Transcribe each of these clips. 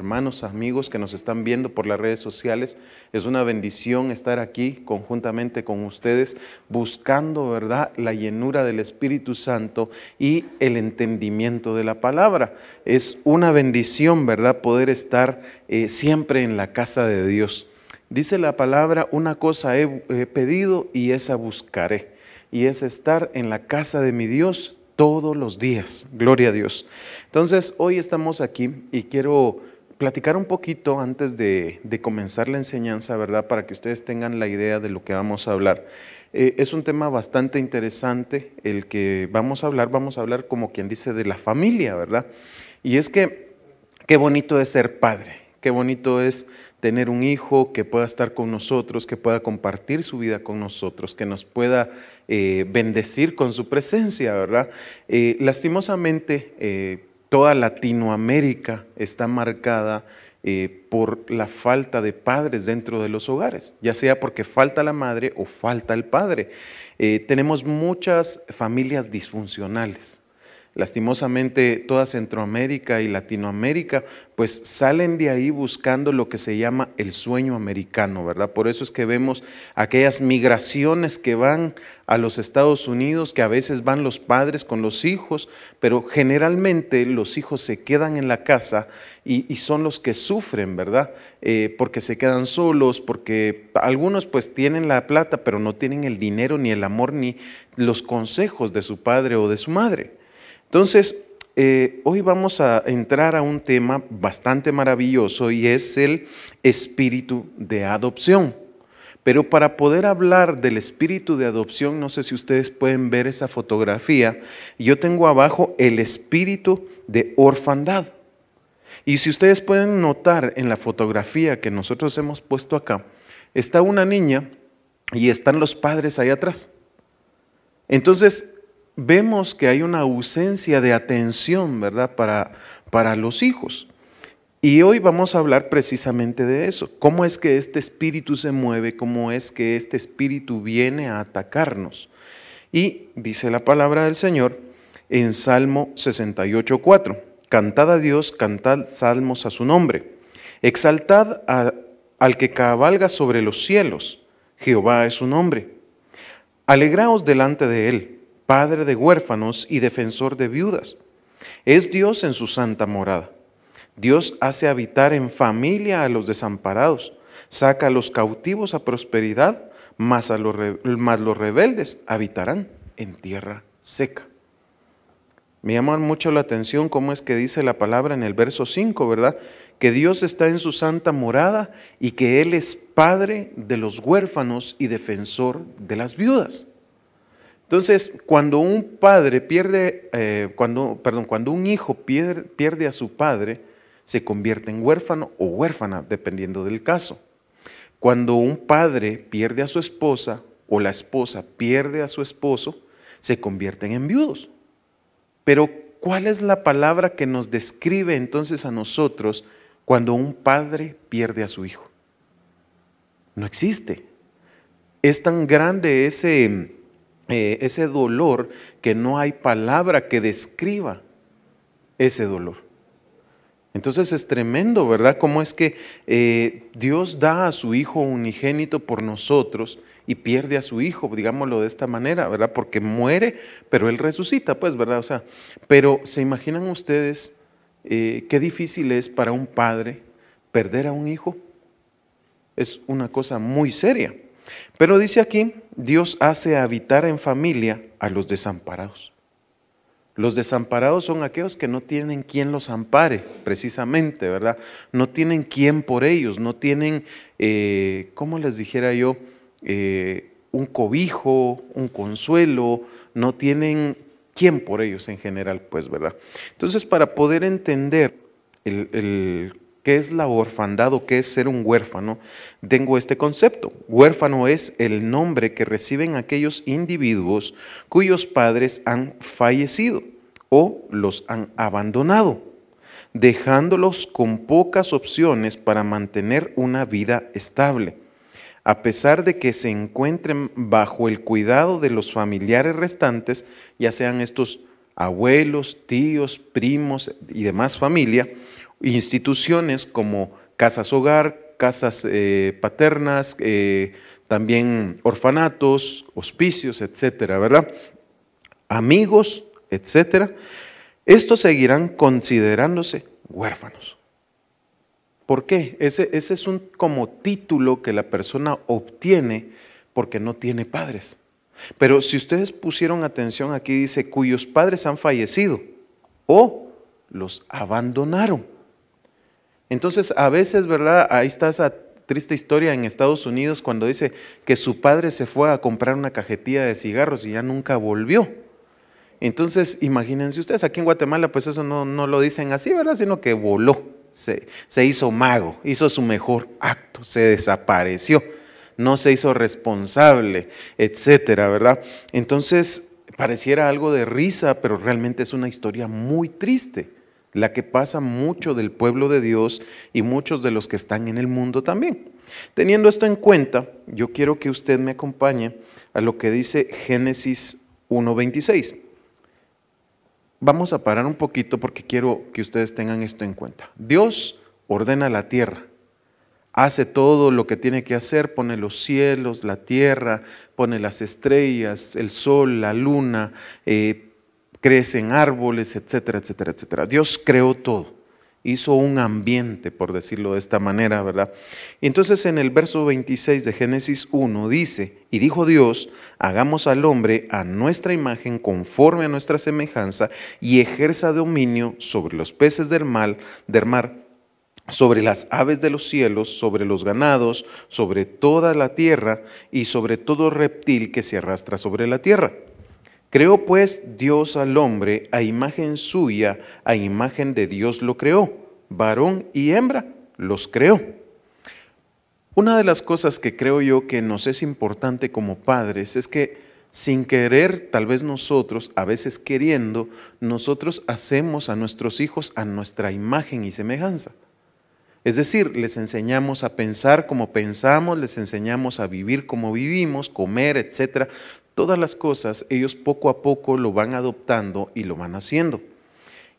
hermanos, amigos que nos están viendo por las redes sociales. Es una bendición estar aquí conjuntamente con ustedes, buscando, ¿verdad?, la llenura del Espíritu Santo y el entendimiento de la palabra. Es una bendición, ¿verdad?, poder estar siempre en la casa de Dios. Dice la palabra: una cosa he pedido y esa buscaré, y es estar en la casa de mi Dios todos los días. Gloria a Dios. Entonces, hoy estamos aquí y quiero platicar un poquito antes de comenzar la enseñanza, ¿verdad?, para que ustedes tengan la idea de lo que vamos a hablar. Es un tema bastante interesante el que vamos a hablar como quien dice de la familia, ¿verdad? Y es que qué bonito es ser padre, qué bonito es tener un hijo que pueda estar con nosotros, que pueda compartir su vida con nosotros, que nos pueda bendecir con su presencia, ¿verdad? Lastimosamente, toda Latinoamérica está marcada por la falta de padres dentro de los hogares, ya sea porque falta la madre o falta el padre. Tenemos muchas familias disfuncionales. Lastimosamente, toda Centroamérica y Latinoamérica pues salen de ahí buscando lo que se llama el sueño americano, ¿verdad? Por eso es que vemos aquellas migraciones que van a los Estados Unidos, que a veces van los padres con los hijos, pero generalmente los hijos se quedan en la casa y son los que sufren, ¿verdad? Porque se quedan solos, porque algunos pues tienen la plata, pero no tienen el dinero, ni el amor, ni los consejos de su padre o de su madre. Entonces, hoy vamos a entrar a un tema bastante maravilloso y es el espíritu de adopción. Pero para poder hablar del espíritu de adopción, no sé si ustedes pueden ver esa fotografía, yo tengo abajo el espíritu de orfandad. Y si ustedes pueden notar en la fotografía que nosotros hemos puesto acá, está una niña y están los padres ahí atrás. Entonces, vemos que hay una ausencia de atención, ¿verdad?, para los hijos. Y hoy vamos a hablar precisamente de eso. ¿Cómo es que este espíritu se mueve? ¿Cómo es que este espíritu viene a atacarnos? Y dice la palabra del Señor en Salmo 68:4. Cantad a Dios, cantad salmos a su nombre. Exaltad al que cabalga sobre los cielos. Jehová es su nombre. Alegraos delante de él, Padre de huérfanos y defensor de viudas. Es Dios en su santa morada. Dios hace habitar en familia a los desamparados. Saca a los cautivos a prosperidad, mas los rebeldes habitarán en tierra seca. Me llama mucho la atención cómo es que dice la palabra en el verso 5, ¿verdad? Que Dios está en su santa morada y que Él es Padre de los huérfanos y defensor de las viudas. Entonces, cuando un padre cuando un hijo pierde a su padre, se convierte en huérfano o huérfana, dependiendo del caso. Cuando un padre pierde a su esposa o la esposa pierde a su esposo, se convierten en viudos. Pero, ¿cuál es la palabra que nos describe entonces a nosotros cuando un padre pierde a su hijo? No existe. Es tan grande ese dolor que no hay palabra que describa ese dolor. Entonces es tremendo, ¿verdad? Cómo es que Dios da a su Hijo unigénito por nosotros y pierde a su Hijo, digámoslo de esta manera, ¿verdad? Porque muere, pero Él resucita, pues, ¿verdad? O sea, pero ¿se imaginan ustedes qué difícil es para un padre perder a un hijo? Es una cosa muy seria. Pero dice aquí, Dios hace habitar en familia a los desamparados. Los desamparados son aquellos que no tienen quien los ampare, precisamente, ¿verdad? No tienen quien por ellos, no tienen, ¿cómo les dijera yo? Un cobijo, un consuelo, no tienen quien por ellos en general, pues, ¿verdad? Entonces, para poder entender qué es la orfandad o qué es ser un huérfano, tengo este concepto. Huérfano es el nombre que reciben aquellos individuos cuyos padres han fallecido o los han abandonado, dejándolos con pocas opciones para mantener una vida estable. A pesar de que se encuentren bajo el cuidado de los familiares restantes, ya sean estos abuelos, tíos, primos y demás familia, instituciones como casas hogar, casas paternas, también orfanatos, hospicios, etcétera, ¿verdad? Amigos, etcétera. Estos seguirán considerándose huérfanos. ¿Por qué? Ese es un como título que la persona obtiene porque no tiene padres. Pero si ustedes pusieron atención, aquí dice cuyos padres han fallecido o los abandonaron. Entonces, a veces, ¿verdad? Ahí está esa triste historia en Estados Unidos cuando dice que su padre se fue a comprar una cajetilla de cigarros y ya nunca volvió. Entonces, imagínense ustedes, aquí en Guatemala, pues eso no lo dicen así, ¿verdad? Sino que voló, se hizo mago, hizo su mejor acto, se desapareció, no se hizo responsable, etcétera, ¿verdad? Entonces, pareciera algo de risa, pero realmente es una historia muy triste, la que pasa mucho del pueblo de Dios y muchos de los que están en el mundo también. Teniendo esto en cuenta, yo quiero que usted me acompañe a lo que dice Génesis 1:26. Vamos a parar un poquito porque quiero que ustedes tengan esto en cuenta. Dios ordena la tierra, hace todo lo que tiene que hacer, pone los cielos, la tierra, pone las estrellas, el sol, la luna, crecen árboles, etcétera, etcétera, etcétera. Dios creó todo, hizo un ambiente, por decirlo de esta manera, ¿verdad? Y entonces en el verso 26 de Génesis 1 dice, y dijo Dios, hagamos al hombre a nuestra imagen, conforme a nuestra semejanza, y ejerza dominio sobre los peces del mar, sobre las aves de los cielos, sobre los ganados, sobre toda la tierra, y sobre todo reptil que se arrastra sobre la tierra. Creó pues Dios al hombre a imagen suya, a imagen de Dios lo creó, varón y hembra los creó. Una de las cosas que creo yo que nos es importante como padres es que sin querer, tal vez nosotros, a veces queriendo, nosotros hacemos a nuestros hijos a nuestra imagen y semejanza. Es decir, les enseñamos a pensar como pensamos, les enseñamos a vivir como vivimos, comer, etcétera. Todas las cosas, ellos poco a poco lo van adoptando y lo van haciendo.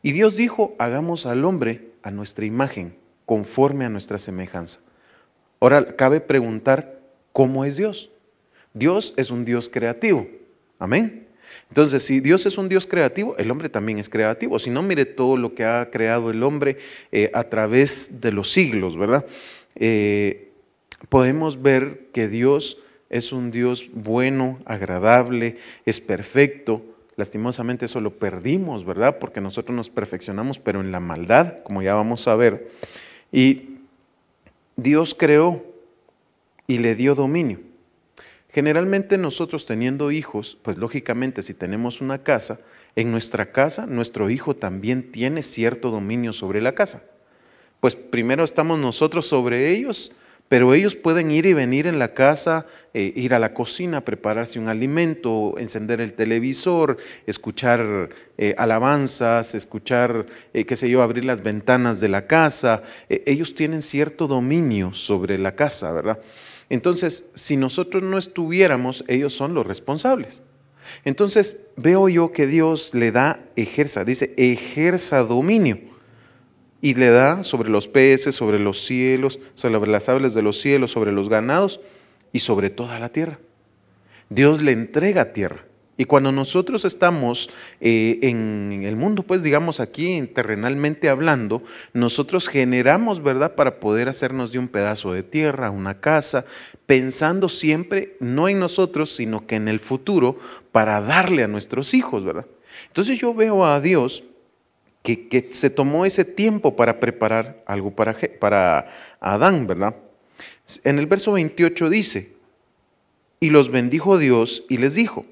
Y Dios dijo, hagamos al hombre a nuestra imagen, conforme a nuestra semejanza. Ahora, cabe preguntar, ¿cómo es Dios? Dios es un Dios creativo. Amén. Entonces, si Dios es un Dios creativo, el hombre también es creativo. Si no, mire todo lo que ha creado el hombre a través de los siglos, ¿verdad? Podemos ver que Dios es un Dios bueno, agradable, es perfecto. Lastimosamente eso lo perdimos, ¿verdad? Porque nosotros nos perfeccionamos, pero en la maldad, como ya vamos a ver. Y Dios creó y le dio dominio. Generalmente nosotros teniendo hijos, pues lógicamente si tenemos una casa, en nuestra casa nuestro hijo también tiene cierto dominio sobre la casa. Pues primero estamos nosotros sobre ellos, pero ellos pueden ir y venir en la casa, ir a la cocina, prepararse un alimento, encender el televisor, escuchar alabanzas, escuchar, qué sé yo, abrir las ventanas de la casa. Ellos tienen cierto dominio sobre la casa, ¿verdad? Entonces, si nosotros no estuviéramos, ellos son los responsables. Entonces, veo yo que Dios le da, dice, ejerza dominio. Y le da sobre los peces, sobre los cielos, sobre las aves de los cielos, sobre los ganados y sobre toda la tierra. Dios le entrega tierra. Y cuando nosotros estamos en el mundo, pues digamos aquí terrenalmente hablando, nosotros generamos, ¿verdad?, para poder hacernos de un pedazo de tierra, una casa, pensando siempre no en nosotros, sino que en el futuro para darle a nuestros hijos, ¿verdad? Entonces yo veo a Dios que se tomó ese tiempo para preparar algo para Adán, ¿verdad? En el verso 28 dice, y los bendijo Dios y les dijo,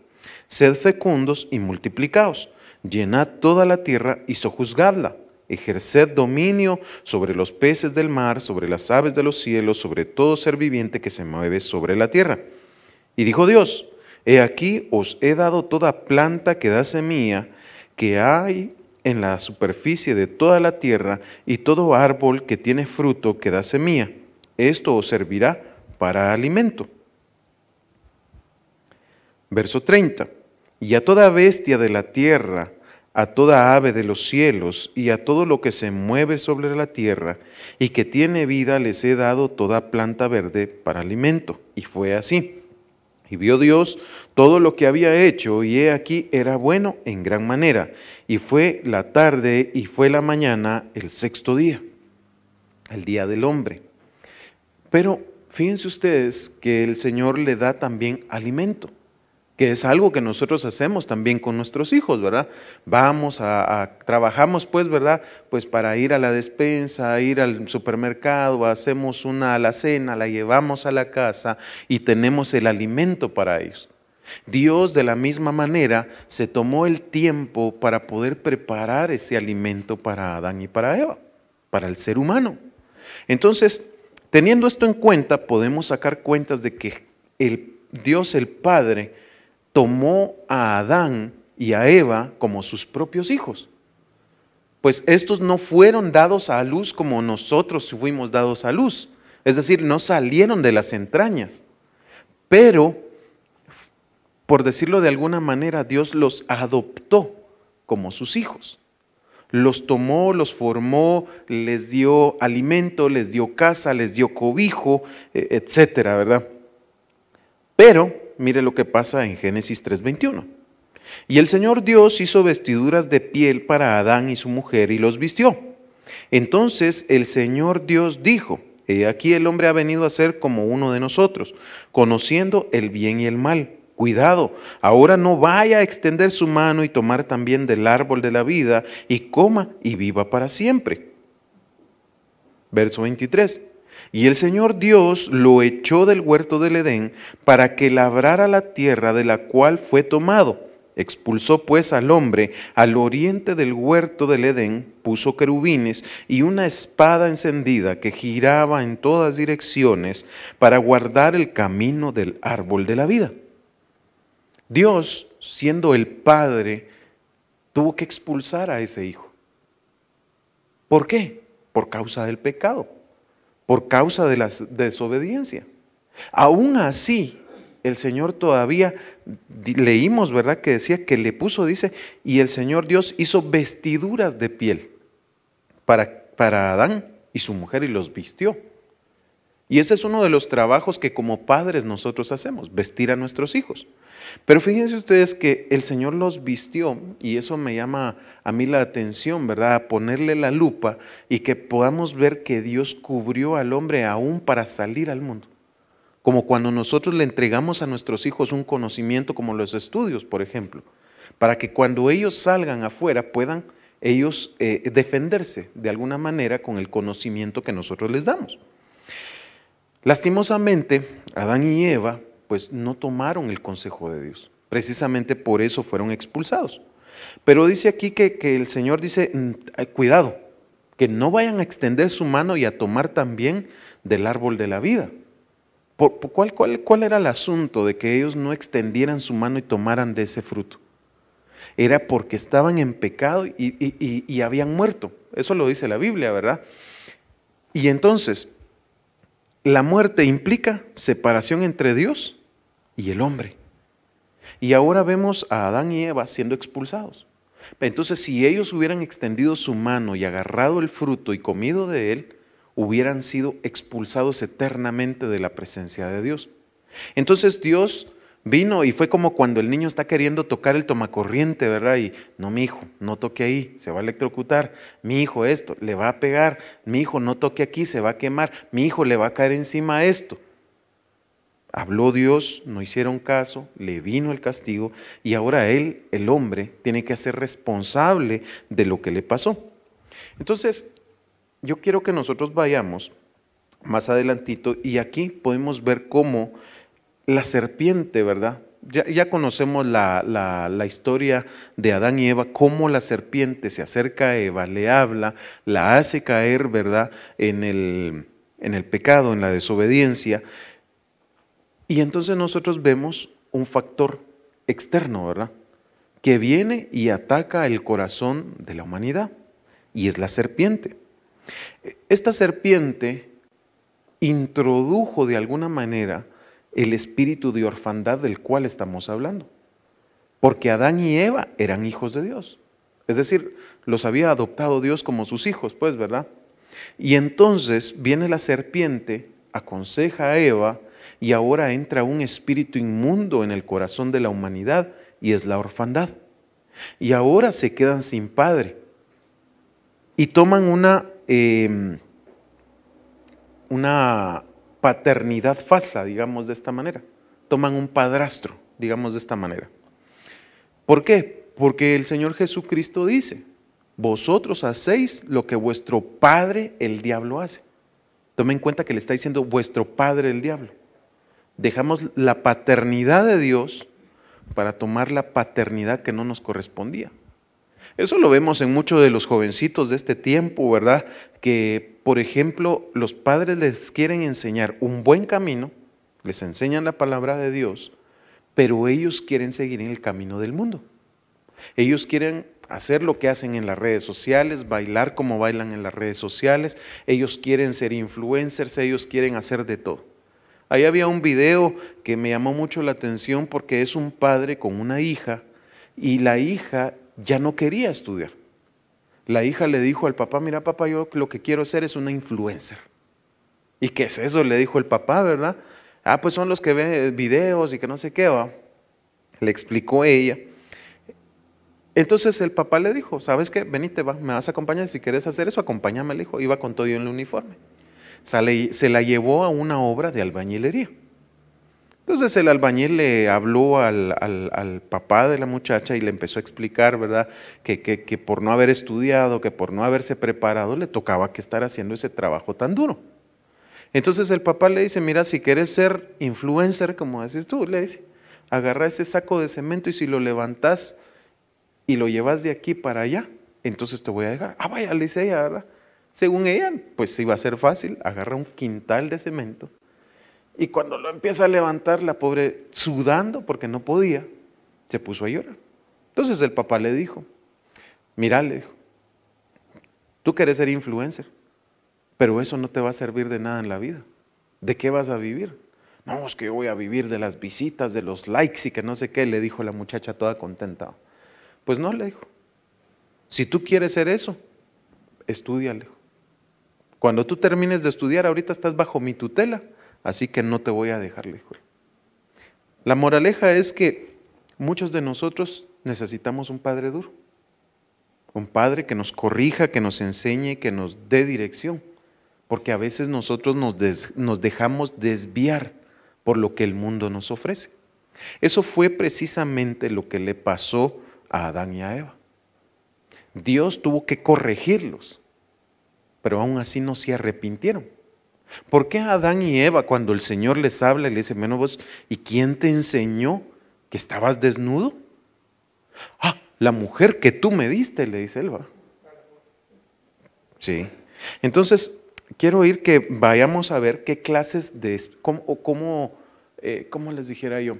sed fecundos y multiplicaos, llenad toda la tierra y sojuzgadla, ejerced dominio sobre los peces del mar, sobre las aves de los cielos, sobre todo ser viviente que se mueve sobre la tierra. Y dijo Dios, he aquí os he dado toda planta que da semilla, que hay en la superficie de toda la tierra, y todo árbol que tiene fruto que da semilla. Esto os servirá para alimento. Verso 30. Y a toda bestia de la tierra, a toda ave de los cielos y a todo lo que se mueve sobre la tierra y que tiene vida les he dado toda planta verde para alimento. Y fue así. Y vio Dios todo lo que había hecho, y he aquí era bueno en gran manera. Y fue la tarde y fue la mañana el sexto día, el día del hombre. Pero fíjense ustedes que el Señor le da también alimento, que es algo que nosotros hacemos también con nuestros hijos, ¿verdad? Vamos trabajamos pues, ¿verdad? Pues para ir a la despensa, ir al supermercado, hacemos una alacena, la llevamos a la casa y tenemos el alimento para ellos. Dios de la misma manera se tomó el tiempo para poder preparar ese alimento para Adán y para Eva, para el ser humano. Entonces, teniendo esto en cuenta, podemos sacar cuentas de que Dios el Padre tomó a Adán y a Eva como sus propios hijos. Pues estos no fueron dados a luz como nosotros fuimos dados a luz. Es decir, no salieron de las entrañas. Pero, por decirlo de alguna manera, Dios los adoptó como sus hijos. Los tomó, los formó, les dio alimento, les dio casa, les dio cobijo, etcétera, ¿verdad? Pero mire lo que pasa en Génesis 3:21. Y el Señor Dios hizo vestiduras de piel para Adán y su mujer y los vistió. Entonces el Señor Dios dijo: he aquí el hombre ha venido a ser como uno de nosotros, conociendo el bien y el mal. Cuidado, ahora no vaya a extender su mano y tomar también del árbol de la vida y coma y viva para siempre. Verso 23. Y el Señor Dios lo echó del huerto del Edén para que labrara la tierra de la cual fue tomado. Expulsó pues al hombre al oriente del huerto del Edén, puso querubines y una espada encendida que giraba en todas direcciones para guardar el camino del árbol de la vida. Dios, siendo el Padre, tuvo que expulsar a ese hijo. ¿Por qué? Por causa del pecado, por causa de la desobediencia. Aún así, el Señor todavía, leímos, ¿verdad? Que decía que le puso, dice, y el Señor Dios hizo vestiduras de piel para Adán y su mujer y los vistió. Y ese es uno de los trabajos que como padres nosotros hacemos, vestir a nuestros hijos. Pero fíjense ustedes que el Señor los vistió, y eso me llama a mí la atención, ¿verdad? A ponerle la lupa y que podamos ver que Dios cubrió al hombre aún para salir al mundo. Como cuando nosotros le entregamos a nuestros hijos un conocimiento como los estudios, por ejemplo, para que cuando ellos salgan afuera puedan ellos defenderse de alguna manera con el conocimiento que nosotros les damos. Lastimosamente, Adán y Eva pues no tomaron el consejo de Dios. Precisamente por eso fueron expulsados. Pero dice aquí que el Señor dice, cuidado, que no vayan a extender su mano y a tomar también del árbol de la vida. ¿Cuál era el asunto de que ellos no extendieran su mano y tomaran de ese fruto? Era porque estaban en pecado y habían muerto. Eso lo dice la Biblia, ¿verdad? Y entonces, la muerte implica separación entre Dios y el hombre. Y ahora vemos a Adán y Eva siendo expulsados. Entonces, si ellos hubieran extendido su mano y agarrado el fruto y comido de él, hubieran sido expulsados eternamente de la presencia de Dios. Entonces Dios vino y fue como cuando el niño está queriendo tocar el tomacorriente, ¿verdad? Y no, mi hijo, no toque ahí, se va a electrocutar. Mi hijo, esto, le va a pegar. Mi hijo, no toque aquí, se va a quemar. Mi hijo, le va a caer encima esto. Habló Dios, no hicieron caso, le vino el castigo y ahora él, el hombre, tiene que ser responsable de lo que le pasó. Entonces, yo quiero que nosotros vayamos más adelantito y aquí podemos ver cómo la serpiente, ¿verdad? Ya conocemos la historia de Adán y Eva, cómo la serpiente se acerca a Eva, le habla, la hace caer, ¿verdad? En el pecado, en la desobediencia. Y entonces nosotros vemos un factor externo, ¿verdad? Que viene y ataca el corazón de la humanidad y es la serpiente. Esta serpiente introdujo de alguna manera el espíritu de orfandad del cual estamos hablando, porque Adán y Eva eran hijos de Dios. Es decir, los había adoptado Dios como sus hijos, pues, ¿verdad? Y entonces viene la serpiente, aconseja a Eva, y ahora entra un espíritu inmundo en el corazón de la humanidad, y es la orfandad. Y ahora se quedan sin padre. Y toman una paternidad falsa, digamos de esta manera. Toman un padrastro, digamos de esta manera. ¿Por qué? Porque el Señor Jesucristo dice, vosotros hacéis lo que vuestro padre el diablo hace. Tomen en cuenta que le está diciendo vuestro padre el diablo. Dejamos la paternidad de Dios para tomar la paternidad que no nos correspondía. Eso lo vemos en muchos de los jovencitos de este tiempo, ¿verdad? Que, por ejemplo, los padres les quieren enseñar un buen camino, les enseñan la palabra de Dios, pero ellos quieren seguir en el camino del mundo. Ellos quieren hacer lo que hacen en las redes sociales, bailar como bailan en las redes sociales, ellos quieren ser influencers, ellos quieren hacer de todo. Ahí había un video que me llamó mucho la atención porque es un padre con una hija y la hija ya no quería estudiar. La hija le dijo al papá, mira papá, yo lo que quiero hacer es una influencer. ¿Y qué es eso? Le dijo el papá, ¿verdad? Ah, pues son los que ven videos y que no sé qué va. Le explicó ella. Entonces el papá le dijo, ¿sabes qué? Venite, va, me vas a acompañar, si quieres hacer eso, acompáñame, le dijo. Iba con todo en el uniforme. Se la llevó a una obra de albañilería. Entonces el albañil le habló al papá de la muchacha y le empezó a explicar, ¿verdad? Que por no haber estudiado, que por no haberse preparado, le tocaba que estar haciendo ese trabajo tan duro. Entonces el papá le dice, mira, si quieres ser influencer, como decís tú, le dice, agarra ese saco de cemento y si lo levantas y lo llevas de aquí para allá, entonces te voy a dejar. Ah, vaya, le dice ella, ¿verdad? Según ella, pues iba a ser fácil, agarra un quintal de cemento y cuando lo empieza a levantar, la pobre sudando porque no podía, se puso a llorar. Entonces el papá le dijo, mira, le dijo, tú quieres ser influencer, pero eso no te va a servir de nada en la vida. ¿De qué vas a vivir? No, es que yo voy a vivir de las visitas, de los likes y que no sé qué, le dijo la muchacha toda contenta. Pues no, le dijo, si tú quieres ser eso, estudia, le dijo. Cuando tú termines de estudiar, ahorita estás bajo mi tutela, así que no te voy a dejar, le dijo. La moraleja es que muchos de nosotros necesitamos un padre duro, un padre que nos corrija, que nos enseñe, que nos dé dirección, porque a veces nosotros nos dejamos desviar por lo que el mundo nos ofrece. Eso fue precisamente lo que le pasó a Adán y a Eva. Dios tuvo que corregirlos, pero aún así no se arrepintieron. ¿Por qué a Adán y Eva cuando el Señor les habla y le dice, bueno, vos, ¿y quién te enseñó que estabas desnudo? Ah, la mujer que tú me diste, le dice él, ¿va? Sí. Entonces, quiero ir que vayamos a ver qué clases de, cómo les dijera yo,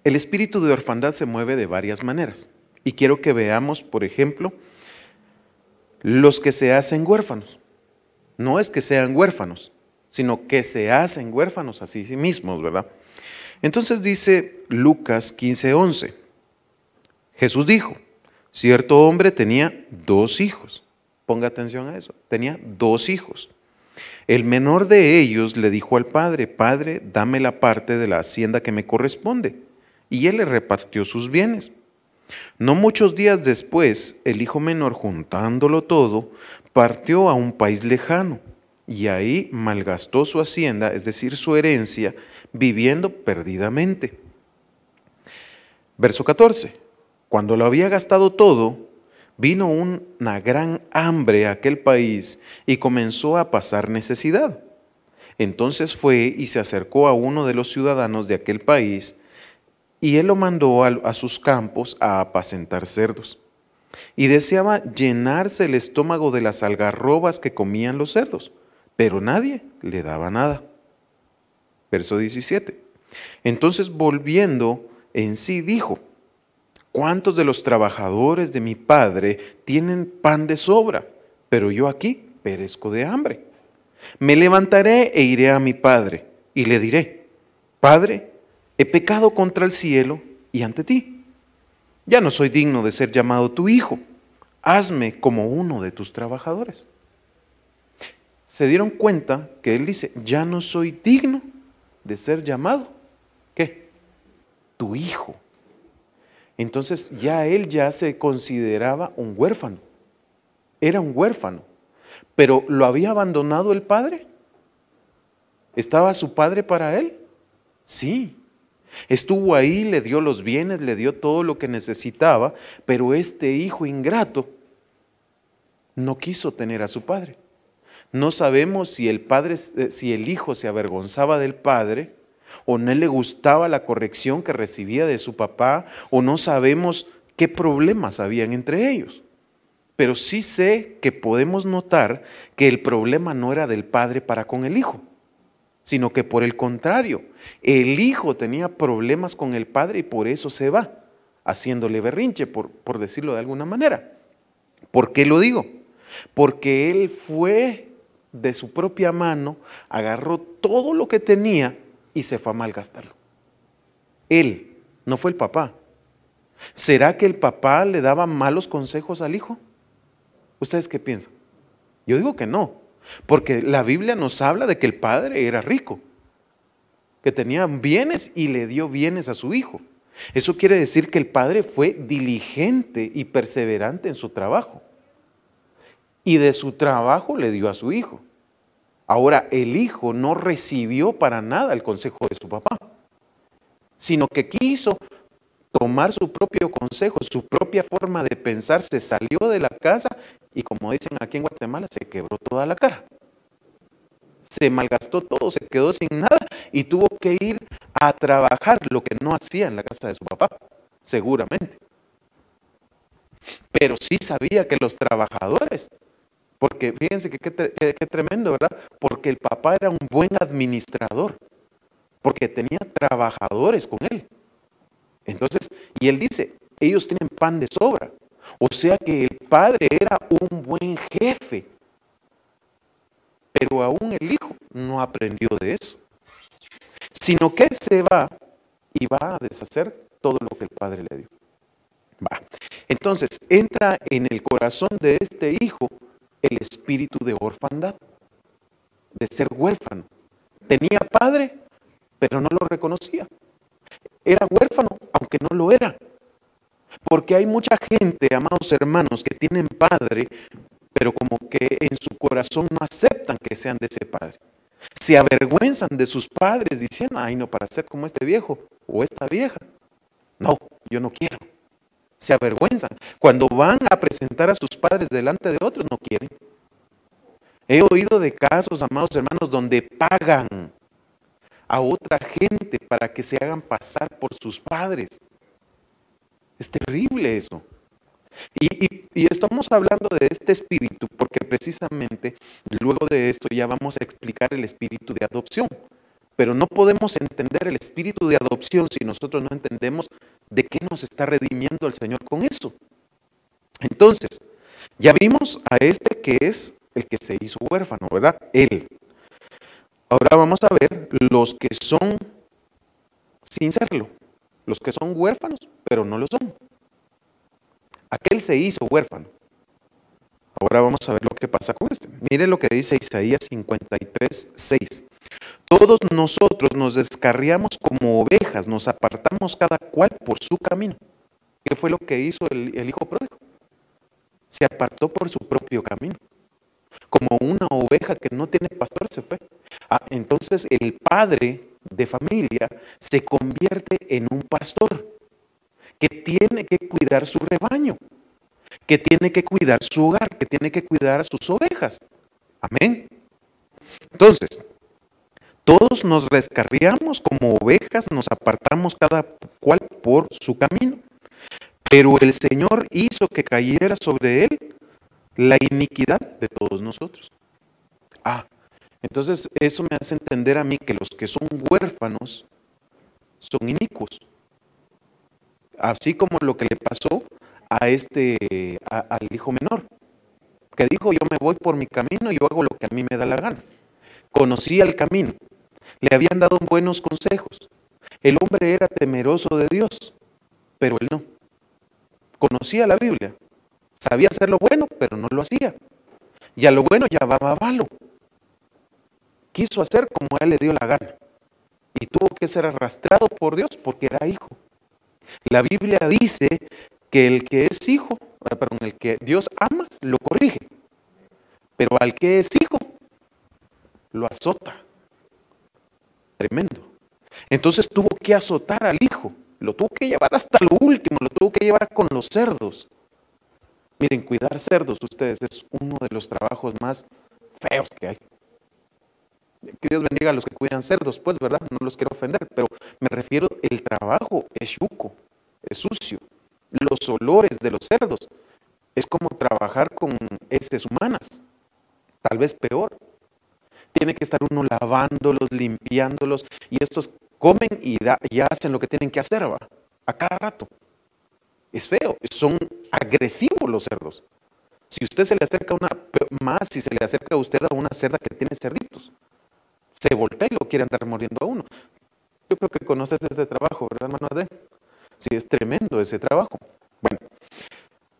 el espíritu de orfandad se mueve de varias maneras. Y quiero que veamos, por ejemplo, los que se hacen huérfanos. No es que sean huérfanos, sino que se hacen huérfanos a sí mismos, ¿verdad? Entonces dice Lucas 15:11. Jesús dijo, cierto hombre tenía 2 hijos. Ponga atención a eso. Tenía 2 hijos. El menor de ellos le dijo al padre, Padre, dame la parte de la hacienda que me corresponde. Y él le repartió sus bienes. No muchos días después, el hijo menor, juntándolo todo, partió a un país lejano y ahí malgastó su hacienda, es decir, su herencia, viviendo perdidamente. Verso 14. Cuando lo había gastado todo, vino una gran hambre a aquel país y comenzó a pasar necesidad. Entonces fue y se acercó a uno de los ciudadanos de aquel país y él lo mandó a sus campos a apacentar cerdos. Y deseaba llenarse el estómago de las algarrobas que comían los cerdos, pero nadie le daba nada. Verso 17. Entonces volviendo en sí dijo, ¿cuántos de los trabajadores de mi padre tienen pan de sobra? Pero yo aquí perezco de hambre. Me levantaré e iré a mi padre y le diré, Padre, he pecado contra el cielo y ante ti. ya no soy digno de ser llamado tu hijo, hazme como uno de tus trabajadores. Se dieron cuenta que él dice, ya no soy digno de ser llamado, ¿qué? Tu hijo. Entonces él ya se consideraba un huérfano, era un huérfano, pero ¿lo había abandonado el padre? ¿Estaba su padre para él? Sí. Estuvo ahí, le dio los bienes, le dio todo lo que necesitaba, pero este hijo ingrato no quiso tener a su padre. No sabemos si el hijo se avergonzaba del padre, o no le gustaba la corrección que recibía de su papá, o no sabemos qué problemas habían entre ellos. Pero sí sé que podemos notar que el problema no era del padre para con el hijo, sino que por el contrario, el hijo tenía problemas con el padre y por eso se va, haciéndole berrinche, por decirlo de alguna manera. ¿Por qué lo digo? Porque él fue de su propia mano, agarró todo lo que tenía y se fue a malgastarlo. Él, no fue el papá. ¿Será que el papá le daba malos consejos al hijo? ¿Ustedes qué piensan? Yo digo que no, porque la Biblia nos habla de que el padre era rico, que tenía bienes y le dio bienes a su hijo. Eso quiere decir que el padre fue diligente y perseverante en su trabajo. Y de su trabajo le dio a su hijo. Ahora, el hijo no recibió para nada el consejo de su papá, sino que quiso tomar su propio consejo, su propia forma de pensar, se salió de la casa y, como dicen aquí en Guatemala, se quebró toda la cara. Se malgastó todo, se quedó sin nada y tuvo que ir a trabajar lo que no hacía en la casa de su papá, seguramente. Pero sí sabía que los trabajadores, porque fíjense que qué tremendo, ¿verdad? Porque el papá era un buen administrador, porque tenía trabajadores con él. Entonces, y él dice, ellos tienen pan de sobra. O sea que el padre era un buen jefe, pero aún el hijo no aprendió de eso, sino que se va y va a deshacer todo lo que el padre le dio. Va. Entonces, entra en el corazón de este hijo el espíritu de orfandad, de ser huérfano. Tenía padre, pero no lo reconocía. Era huérfano, aunque no lo era. Porque hay mucha gente, amados hermanos, que tienen padre, pero como que en su corazón no aceptan que sean de ese padre. Se avergüenzan de sus padres diciendo, ay no, para ser como este viejo o esta vieja. No, yo no quiero. Se avergüenzan. Cuando van a presentar a sus padres delante de otros, no quieren. He oído de casos, amados hermanos, donde pagan a otra gente para que se hagan pasar por sus padres. Es terrible eso. Y estamos hablando de este espíritu porque precisamente luego de esto ya vamos a explicar el espíritu de adopción. Pero no podemos entender el espíritu de adopción si nosotros no entendemos de qué nos está redimiendo el Señor con eso. Entonces, ya vimos a este que es el que se hizo huérfano, ¿verdad? Él. Ahora vamos a ver los que son sin serlo, los que son huérfanos, pero no lo son. Aquel se hizo huérfano. Ahora vamos a ver lo que pasa con este. Mire lo que dice Isaías 53:6. Todos nosotros nos descarriamos como ovejas, nos apartamos cada cual por su camino. ¿Qué fue lo que hizo el hijo pródigo? Se apartó por su propio camino. Como una oveja que no tiene pastor se fue. Entonces el padre de familia se convierte en un pastor que tiene que cuidar su rebaño, que tiene que cuidar su hogar, que tiene que cuidar a sus ovejas. Amén. Entonces, todos nos descarriamos como ovejas, nos apartamos cada cual por su camino. Pero el Señor hizo que cayera sobre él la iniquidad de todos nosotros. Entonces eso me hace entender a mí que los que son huérfanos son inicuos. Así como lo que le pasó al hijo menor, que dijo, yo me voy por mi camino, yo hago lo que a mí me da la gana. Conocía el camino, le habían dado buenos consejos. El hombre era temeroso de Dios, pero él no. conocía la Biblia, sabía hacer lo bueno, pero no lo hacía. Y a lo bueno llamaba malo. Quiso hacer como a él le dio la gana. Y tuvo que ser arrastrado por Dios porque era hijo. La Biblia dice que el que es hijo, el que Dios ama, lo corrige. Pero al que es hijo, lo azota. Tremendo. Entonces tuvo que azotar al hijo. Lo tuvo que llevar hasta lo último, lo tuvo que llevar con los cerdos. Miren, cuidar cerdos ustedes es uno de los trabajos más feos que hay. Que Dios bendiga a los que cuidan cerdos, pues, ¿verdad? No los quiero ofender, pero me refiero, el trabajo es yuco, es sucio. Los olores de los cerdos es como trabajar con heces humanas, tal vez peor. Tiene que estar uno lavándolos, limpiándolos, y estos comen y hacen lo que tienen que hacer, ¿va? A cada rato. Es feo, son agresivos los cerdos. Si usted se le acerca si se le acerca a usted a una cerda que tiene cerditos, se voltea y lo quiere andar muriendo a uno. Yo creo que conoces ese trabajo, ¿verdad, hermano Adel? Sí, es tremendo ese trabajo. Bueno,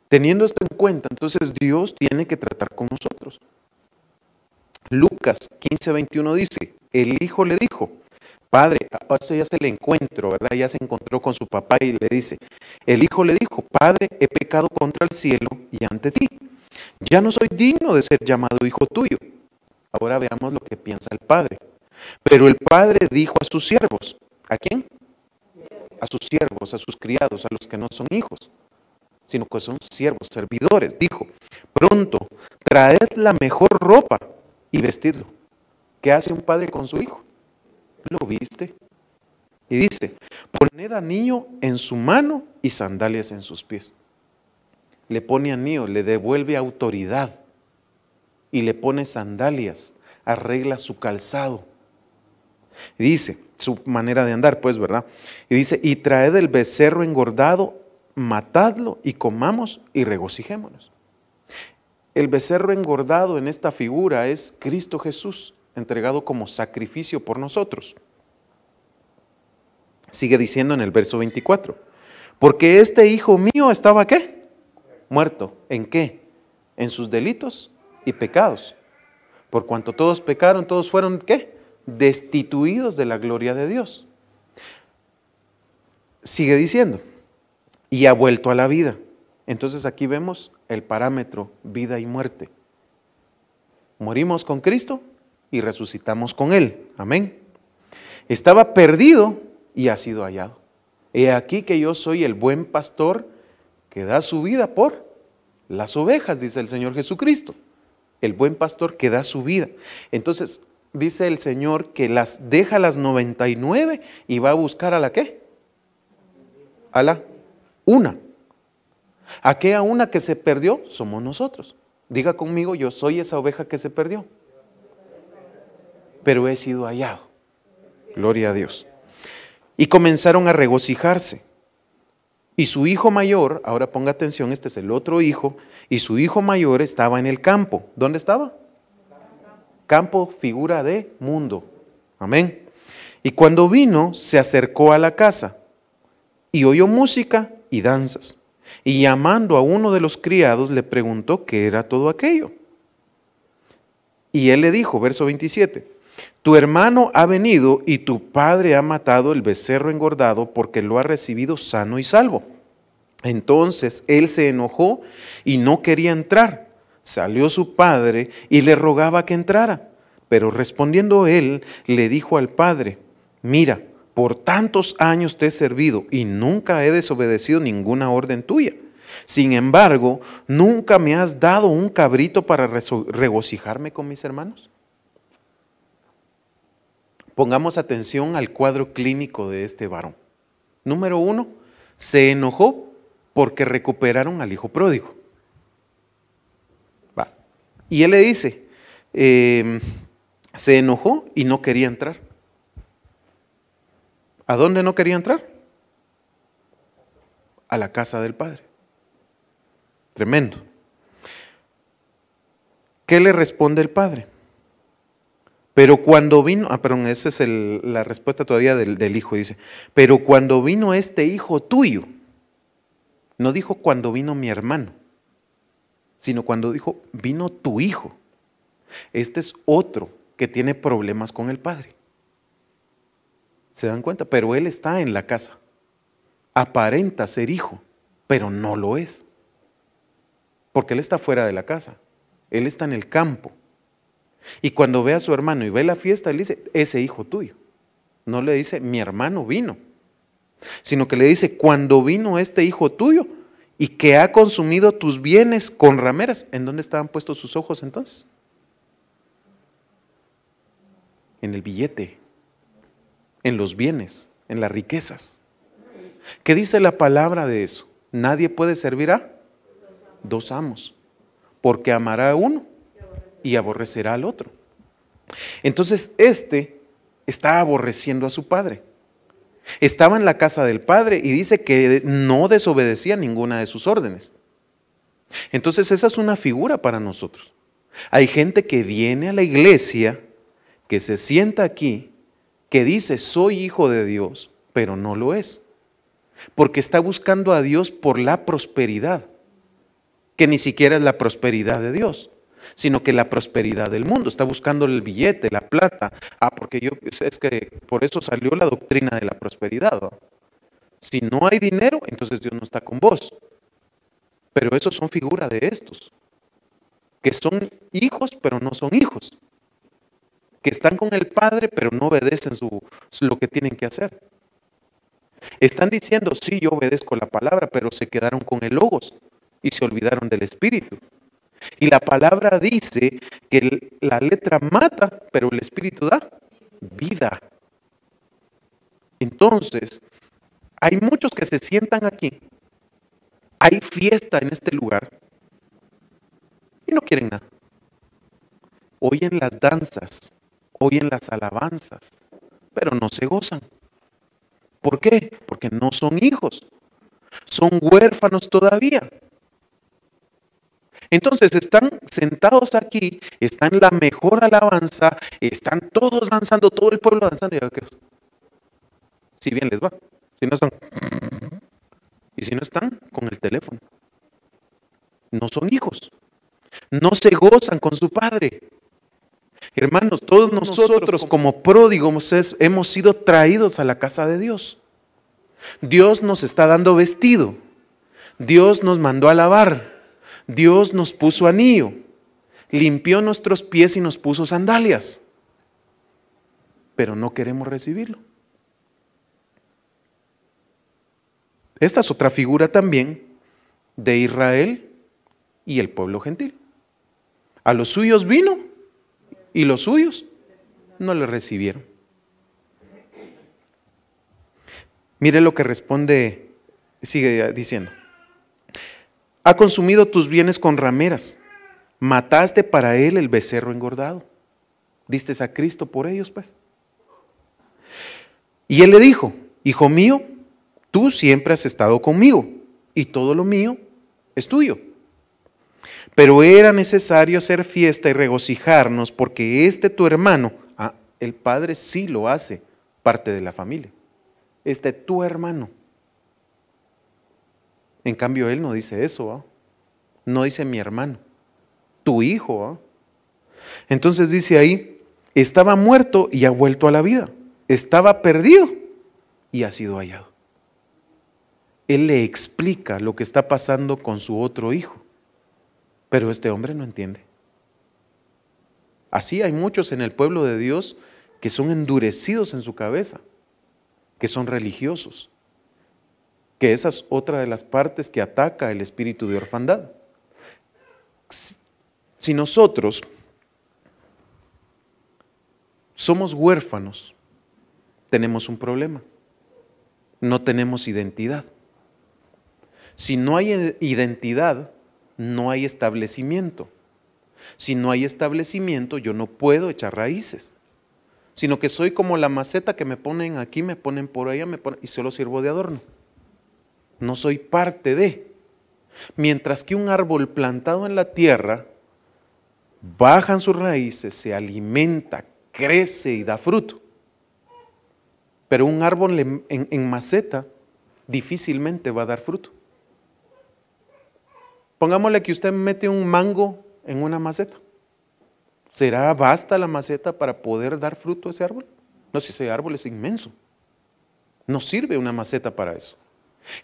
teniendo esto en cuenta, entonces Dios tiene que tratar con nosotros. Lucas 15:21 dice, el hijo le dijo, Padre, eso ya se le encuentro, ¿verdad? Ya se encontró con su papá y le dice, el hijo le dijo, Padre, he pecado contra el cielo y ante ti. Ya no soy digno de ser llamado hijo tuyo. Ahora veamos lo que piensa el padre. Pero el padre dijo a sus siervos, ¿a quién? A sus siervos, a sus criados, a los que no son hijos, sino que son siervos, servidores. Dijo, pronto, traed la mejor ropa y vestidlo. ¿Qué hace un padre con su hijo? Lo viste. Y dice, poned anillo en su mano y sandalias en sus pies. Le pone anillo, le devuelve autoridad y le pone sandalias, arregla su calzado. Y dice, su manera de andar, pues, ¿verdad? Y dice, y traed el becerro engordado, matadlo y comamos y regocijémonos. El becerro engordado en esta figura es Cristo Jesús, entregado como sacrificio por nosotros. Sigue diciendo en el verso 24, porque este hijo mío estaba, ¿qué? Muerto. ¿En qué? En sus delitos y pecados. Por cuanto todos pecaron, todos fueron, ¿qué? Destituidos de la gloria de Dios. Sigue diciendo, y ha vuelto a la vida. Entonces aquí vemos el parámetro vida y muerte. Morimos con Cristo y resucitamos con Él. Amén. Estaba perdido y ha sido hallado. He aquí que yo soy el buen pastor que da su vida por las ovejas, dice el Señor Jesucristo. El buen pastor que da su vida. Entonces dice el Señor que deja las 99 y va a buscar a la ¿qué? A la una. Aquella una que se perdió somos nosotros. Diga conmigo, yo soy esa oveja que se perdió, pero he sido hallado. Gloria a Dios. Y comenzaron a regocijarse. Y su hijo mayor, ahora ponga atención, este es el otro hijo, y su hijo mayor estaba en el campo. ¿Dónde estaba? Campo, figura de mundo. Amén. Y cuando vino, se acercó a la casa y oyó música y danzas. Y llamando a uno de los criados, le preguntó qué era todo aquello. Y él le dijo, verso 27, tu hermano ha venido y tu padre ha matado el becerro engordado porque lo ha recibido sano y salvo. Entonces él se enojó y no quería entrar. Salió su padre y le rogaba que entrara. Pero respondiendo él, le dijo al padre, mira, por tantos años te he servido y nunca he desobedecido ninguna orden tuya. Sin embargo, ¿nunca me has dado un cabrito para regocijarme con mis hermanos? Pongamos atención al cuadro clínico de este varón. Número 1, se enojó porque recuperaron al hijo pródigo. Va. Y él le dice, se enojó y no quería entrar. ¿A dónde no quería entrar? A la casa del padre. Tremendo. ¿Qué le responde el padre? Pero cuando vino, perdón, esa es la respuesta todavía del hijo, dice, pero cuando vino este hijo tuyo, No dijo cuando vino mi hermano, sino cuando dijo vino tu hijo. Este es otro que tiene problemas con el padre. ¿Se dan cuenta? Pero él está en la casa. Aparenta ser hijo, pero no lo es. Porque él está fuera de la casa. Él está en el campo. Y cuando ve a su hermano y ve la fiesta, él dice, ese hijo tuyo. No le dice, mi hermano vino. Sino que le dice, cuando vino este hijo tuyo y que ha consumido tus bienes con rameras. ¿En dónde estaban puestos sus ojos entonces? En el billete, en los bienes, en las riquezas. ¿Qué dice la palabra de eso? Nadie puede servir a dos amos, porque amará a uno y aborrecerá al otro. Entonces este está aborreciendo a su padre. Estaba en la casa del padre y dice que no desobedecía ninguna de sus órdenes. Entonces esa es una figura para nosotros. Hay gente que viene a la iglesia, que se sienta aquí, que dice soy hijo de Dios, pero no lo es. Porque está buscando a Dios por la prosperidad, que ni siquiera es la prosperidad de Dios, sino que la prosperidad del mundo. Está buscando el billete, la plata. Porque es que por eso salió la doctrina de la prosperidad, ¿no? Si no hay dinero, entonces Dios no está con vos. Pero esos son figuras de estos, que son hijos, pero no son hijos. Que están con el Padre, pero no obedecen lo que tienen que hacer. Están diciendo, sí, yo obedezco la palabra, pero se quedaron con el logos y se olvidaron del Espíritu. Y la palabra dice que la letra mata, pero el Espíritu da vida. Entonces, hay muchos que se sientan aquí, hay fiesta en este lugar y no quieren nada. Oyen las danzas, oyen las alabanzas, pero no se gozan. ¿Por qué? Porque no son hijos, son huérfanos todavía. Entonces están sentados aquí, están en la mejor alabanza, están todos danzando, todo el pueblo danzando. Si bien les va, si no están, y si no están, con el teléfono. No son hijos, no se gozan con su padre. Hermanos, todos nosotros como pródigos hemos sido traídos a la casa de Dios. Dios nos está dando vestido, Dios nos mandó a lavar, Dios nos puso anillo, limpió nuestros pies y nos puso sandalias, pero no queremos recibirlo. Esta es otra figura también de Israel y el pueblo gentil. A los suyos vino y los suyos no le recibieron. Mire lo que responde, sigue diciendo. Ha consumido tus bienes con rameras, mataste para él el becerro engordado. Diste a Cristo por ellos, pues. Y él le dijo, hijo mío, tú siempre has estado conmigo y todo lo mío es tuyo. Pero era necesario hacer fiesta y regocijarnos porque tu hermano, el padre sí lo hace parte de la familia. Tu hermano. En cambio él no dice eso, ¿eh? No dice mi hermano, tu hijo. Entonces dice ahí, estaba muerto y ha vuelto a la vida. Estaba perdido y ha sido hallado. Él le explica lo que está pasando con su otro hijo. Pero este hombre no entiende. Así hay muchos en el pueblo de Dios que son endurecidos en su cabeza, que son religiosos, que esa es otra de las partes que ataca el espíritu de orfandad. Si nosotros somos huérfanos, tenemos un problema. No tenemos identidad. Si no hay identidad, no hay establecimiento. Si no hay establecimiento, yo no puedo echar raíces, sino que soy como la maceta que me ponen aquí, me ponen por allá, y solo sirvo de adorno. No soy parte de. Mientras que un árbol plantado en la tierra, bajan sus raíces, se alimenta, crece y da fruto. Pero un árbol en maceta difícilmente va a dar fruto. Pongámosle que usted mete un mango en una maceta. ¿Será basta la maceta para poder dar fruto a ese árbol? No, si ese árbol es inmenso. No sirve una maceta para eso.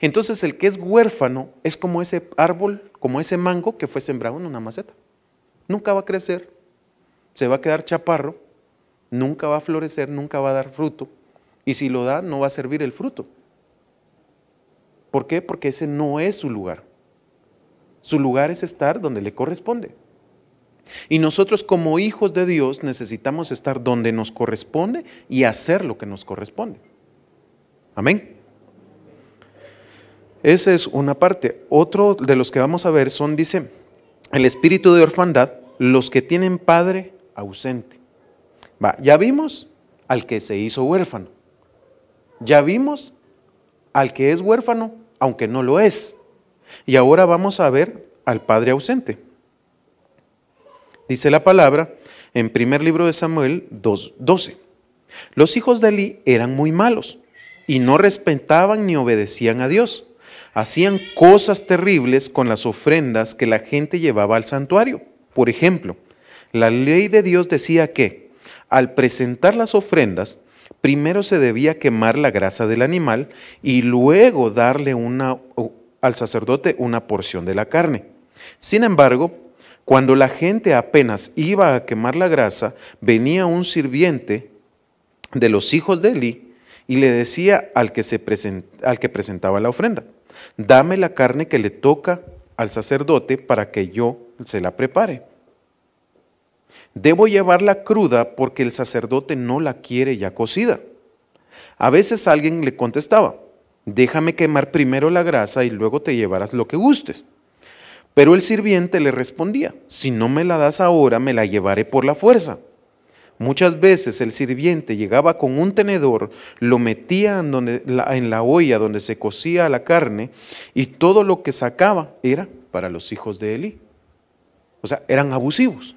Entonces el que es huérfano es como ese árbol, como ese mango que fue sembrado en una maceta. Nunca va a crecer, se va a quedar chaparro, nunca va a florecer, nunca va a dar fruto. Y si lo da, no va a servir el fruto. ¿Por qué? Porque ese no es su lugar. Su lugar es estar donde le corresponde. Y nosotros como hijos de Dios necesitamos estar donde nos corresponde y hacer lo que nos corresponde. Amén. Esa es una parte. Otro de los que vamos a ver son, dice, el espíritu de orfandad, los que tienen padre ausente. Ya vimos al que se hizo huérfano. Ya vimos al que es huérfano, aunque no lo es. Y ahora vamos a ver al padre ausente. Dice la palabra en primer libro de Samuel 2:12. Los hijos de Elí eran muy malos y no respetaban ni obedecían a Dios. Hacían cosas terribles con las ofrendas que la gente llevaba al santuario. Por ejemplo, la ley de Dios decía que al presentar las ofrendas, primero se debía quemar la grasa del animal y luego darle al sacerdote una porción de la carne. Sin embargo, cuando la gente apenas iba a quemar la grasa, venía un sirviente de los hijos de Elí y le decía al que presentaba la ofrenda: dame la carne que le toca al sacerdote para que yo se la prepare. Debo llevarla cruda porque el sacerdote no la quiere ya cocida. A veces alguien le contestaba: déjame quemar primero la grasa y luego te llevarás lo que gustes. Pero el sirviente le respondía: si no me la das ahora, me la llevaré por la fuerza. Muchas veces el sirviente llegaba con un tenedor, lo metía en la olla donde se cocía la carne y todo lo que sacaba era para los hijos de Elí. O sea, eran abusivos.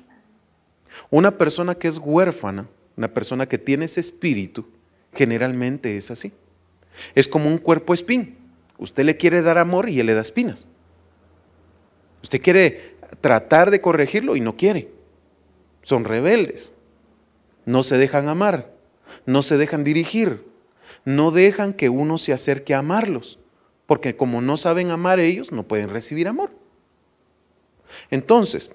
Una persona que es huérfana, una persona que tiene ese espíritu, generalmente es así. Es como un cuerpo espín. Usted le quiere dar amor y él le da espinas. Usted quiere tratar de corregirlo y no quiere. Son rebeldes. No se dejan amar, no se dejan dirigir, no dejan que uno se acerque a amarlos, porque como no saben amar ellos, no pueden recibir amor. Entonces,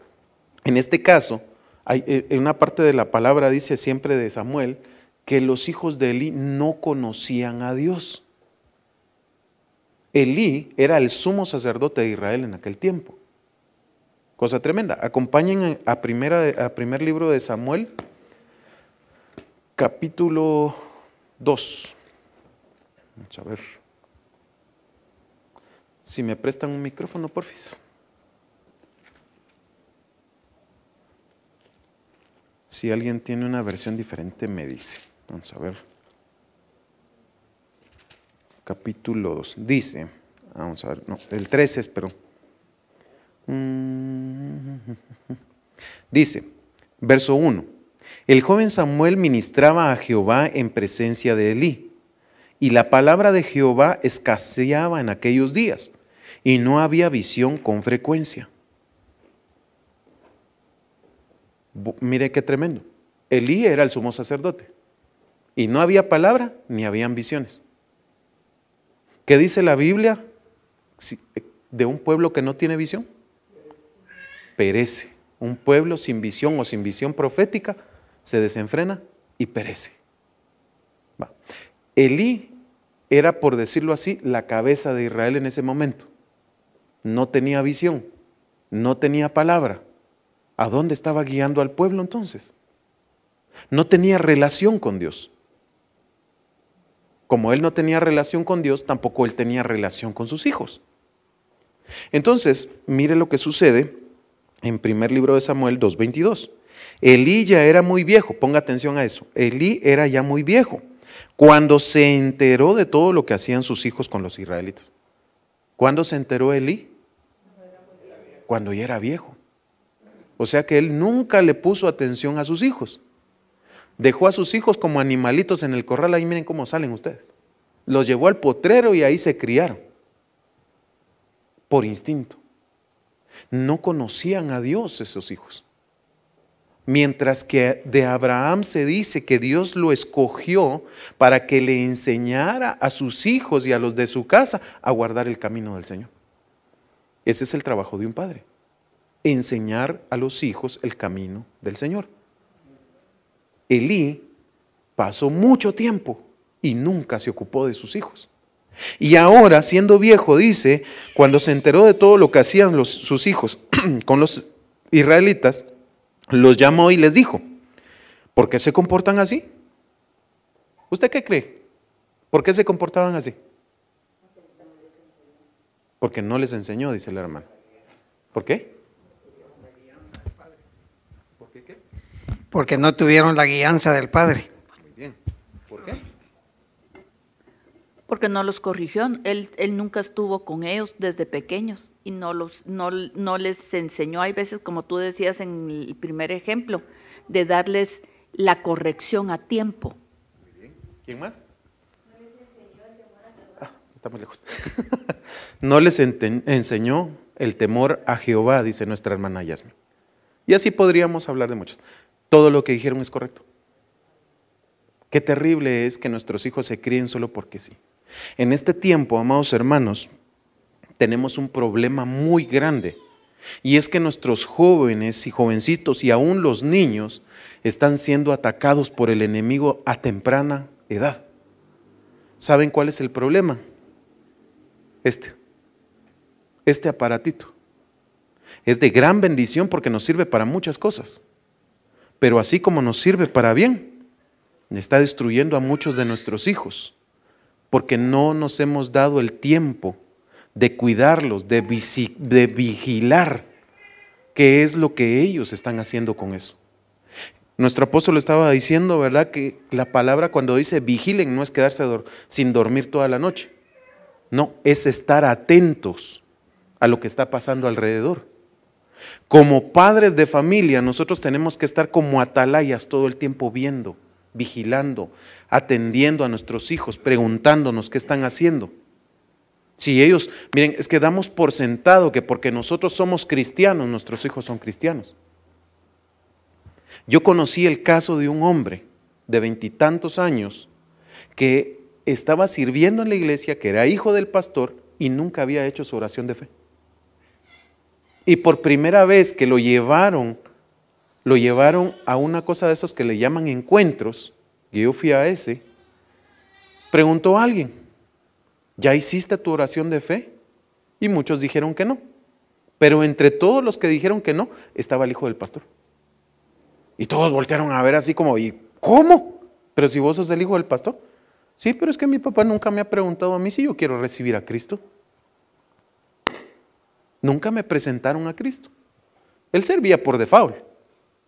en este caso, en una parte de la palabra dice siempre de Samuel que los hijos de Elí no conocían a Dios. Elí era el sumo sacerdote de Israel en aquel tiempo. Cosa tremenda. Acompañen a primer libro de Samuel, capítulo 2. Vamos a ver. Si me prestan un micrófono, porfis. Si alguien tiene una versión diferente, me dice. Vamos a ver. Capítulo 2. Dice, vamos a ver, no, el 13 es, pero. Dice, verso 1. El joven Samuel ministraba a Jehová en presencia de Elí, y la palabra de Jehová escaseaba en aquellos días, y no había visión con frecuencia. Mire qué tremendo. Elí era el sumo sacerdote, y no había palabra ni habían visiones. ¿Qué dice la Biblia de un pueblo que no tiene visión? Perece. Un pueblo sin visión o sin visión profética se desenfrena y perece. Elí era, por decirlo así, la cabeza de Israel en ese momento. No tenía visión, no tenía palabra. ¿A dónde estaba guiando al pueblo entonces? No tenía relación con Dios. Como él no tenía relación con Dios, tampoco él tenía relación con sus hijos. Entonces, mire lo que sucede en primer libro de Samuel 2:22. Elí ya era muy viejo, ponga atención a eso. Elí era ya muy viejo cuando se enteró de todo lo que hacían sus hijos con los israelitas. ¿Cuándo se enteró Elí? Cuando ya era viejo. O sea que él nunca le puso atención a sus hijos. Dejó a sus hijos como animalitos en el corral, ahí miren cómo salen ustedes. Los llevó al potrero y ahí se criaron. Por instinto. No conocían a Dios esos hijos. Mientras que de Abraham se dice que Dios lo escogió para que le enseñara a sus hijos y a los de su casa a guardar el camino del Señor. Ese es el trabajo de un padre, enseñar a los hijos el camino del Señor. Elí pasó mucho tiempo y nunca se ocupó de sus hijos. Y ahora, siendo viejo, dice, cuando se enteró de todo lo que hacían sus hijos con los israelitas, los llamó y les dijo, ¿por qué se comportan así? ¿Usted qué cree? ¿Por qué se comportaban así? Porque no les enseñó, dice el hermano. ¿Por qué? ¿Por qué qué? Porque no tuvieron la guianza del Padre. Muy bien. ¿Por qué? Porque no los corrigió. Él nunca estuvo con ellos desde pequeños y no les enseñó. Hay veces, como tú decías en el primer ejemplo, de darles la corrección a tiempo. Muy bien. ¿Quién más? Está muy lejos. No les enseñó el temor a Jehová, dice nuestra hermana Yasmin. Y así podríamos hablar de muchos. Todo lo que dijeron es correcto. Qué terrible es que nuestros hijos se críen solo porque sí. En este tiempo, amados hermanos, tenemos un problema muy grande. Y es que nuestros jóvenes y jovencitos y aún los niños están siendo atacados por el enemigo a temprana edad. ¿Saben cuál es el problema? Este aparatito. Es de gran bendición porque nos sirve para muchas cosas. Pero así como nos sirve para bien, está destruyendo a muchos de nuestros hijos. Porque no nos hemos dado el tiempo de cuidarlos, de vigilar qué es lo que ellos están haciendo con eso. Nuestro apóstol estaba diciendo, ¿verdad?, que la palabra cuando dice vigilen no es quedarse sin dormir toda la noche. No, es estar atentos a lo que está pasando alrededor. Como padres de familia, nosotros tenemos que estar como atalayas todo el tiempo viendo, vigilando, atendiendo a nuestros hijos, preguntándonos qué están haciendo. Si ellos, miren, es que damos por sentado que porque nosotros somos cristianos, nuestros hijos son cristianos. Yo conocí el caso de un hombre de 20 y tantos años que estaba sirviendo en la iglesia, que era hijo del pastor y nunca había hecho su oración de fe. Y por primera vez que lo llevaron a una cosa de esos que le llaman encuentros, y yo fui a ese, preguntó a alguien, ¿ya hiciste tu oración de fe? Y muchos dijeron que no. Pero entre todos los que dijeron que no, estaba el hijo del pastor. Y todos voltearon a ver así como, ¿y cómo? Pero si vos sos el hijo del pastor. Sí, pero es que mi papá nunca me ha preguntado a mí si yo quiero recibir a Cristo. Nunca me presentaron a Cristo. Él servía por default.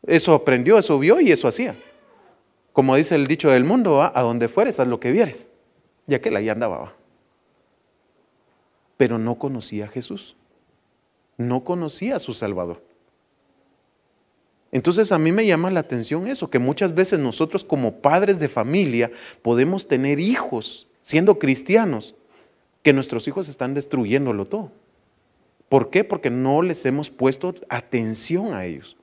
Eso aprendió, eso vio y eso hacía. Como dice el dicho del mundo, ¿va? A donde fueres, haz lo que vieres. Ya que él ahí andaba. ¿Va? Pero no conocía a Jesús. No conocía a su Salvador. Entonces a mí me llama la atención eso, que muchas veces nosotros como padres de familia podemos tener hijos siendo cristianos, que nuestros hijos están destruyéndolo todo. ¿Por qué? Porque no les hemos puesto atención a ellos.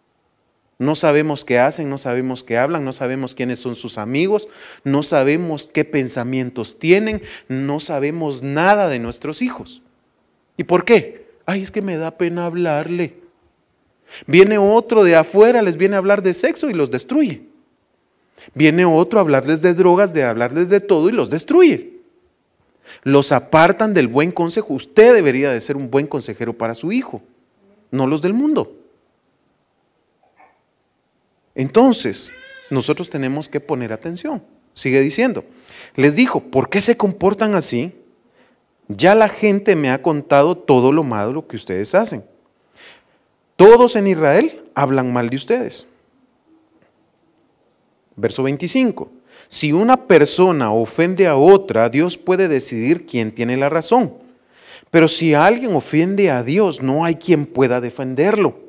No sabemos qué hacen, no sabemos qué hablan, no sabemos quiénes son sus amigos, no sabemos qué pensamientos tienen, no sabemos nada de nuestros hijos. ¿Y por qué? Ay, es que me da pena hablarle. Viene otro de afuera, les viene a hablar de sexo y los destruye. Viene otro a hablarles de drogas, de hablarles de todo y los destruye. Los apartan del buen consejo. Usted debería de ser un buen consejero para su hijo, no los del mundo. Entonces, nosotros tenemos que poner atención. Sigue diciendo, les dijo, ¿por qué se comportan así? Ya la gente me ha contado todo lo malo que ustedes hacen. Todos en Israel hablan mal de ustedes. Verso 25. Si una persona ofende a otra, Dios puede decidir quién tiene la razón. Pero si alguien ofende a Dios, no hay quien pueda defenderlo.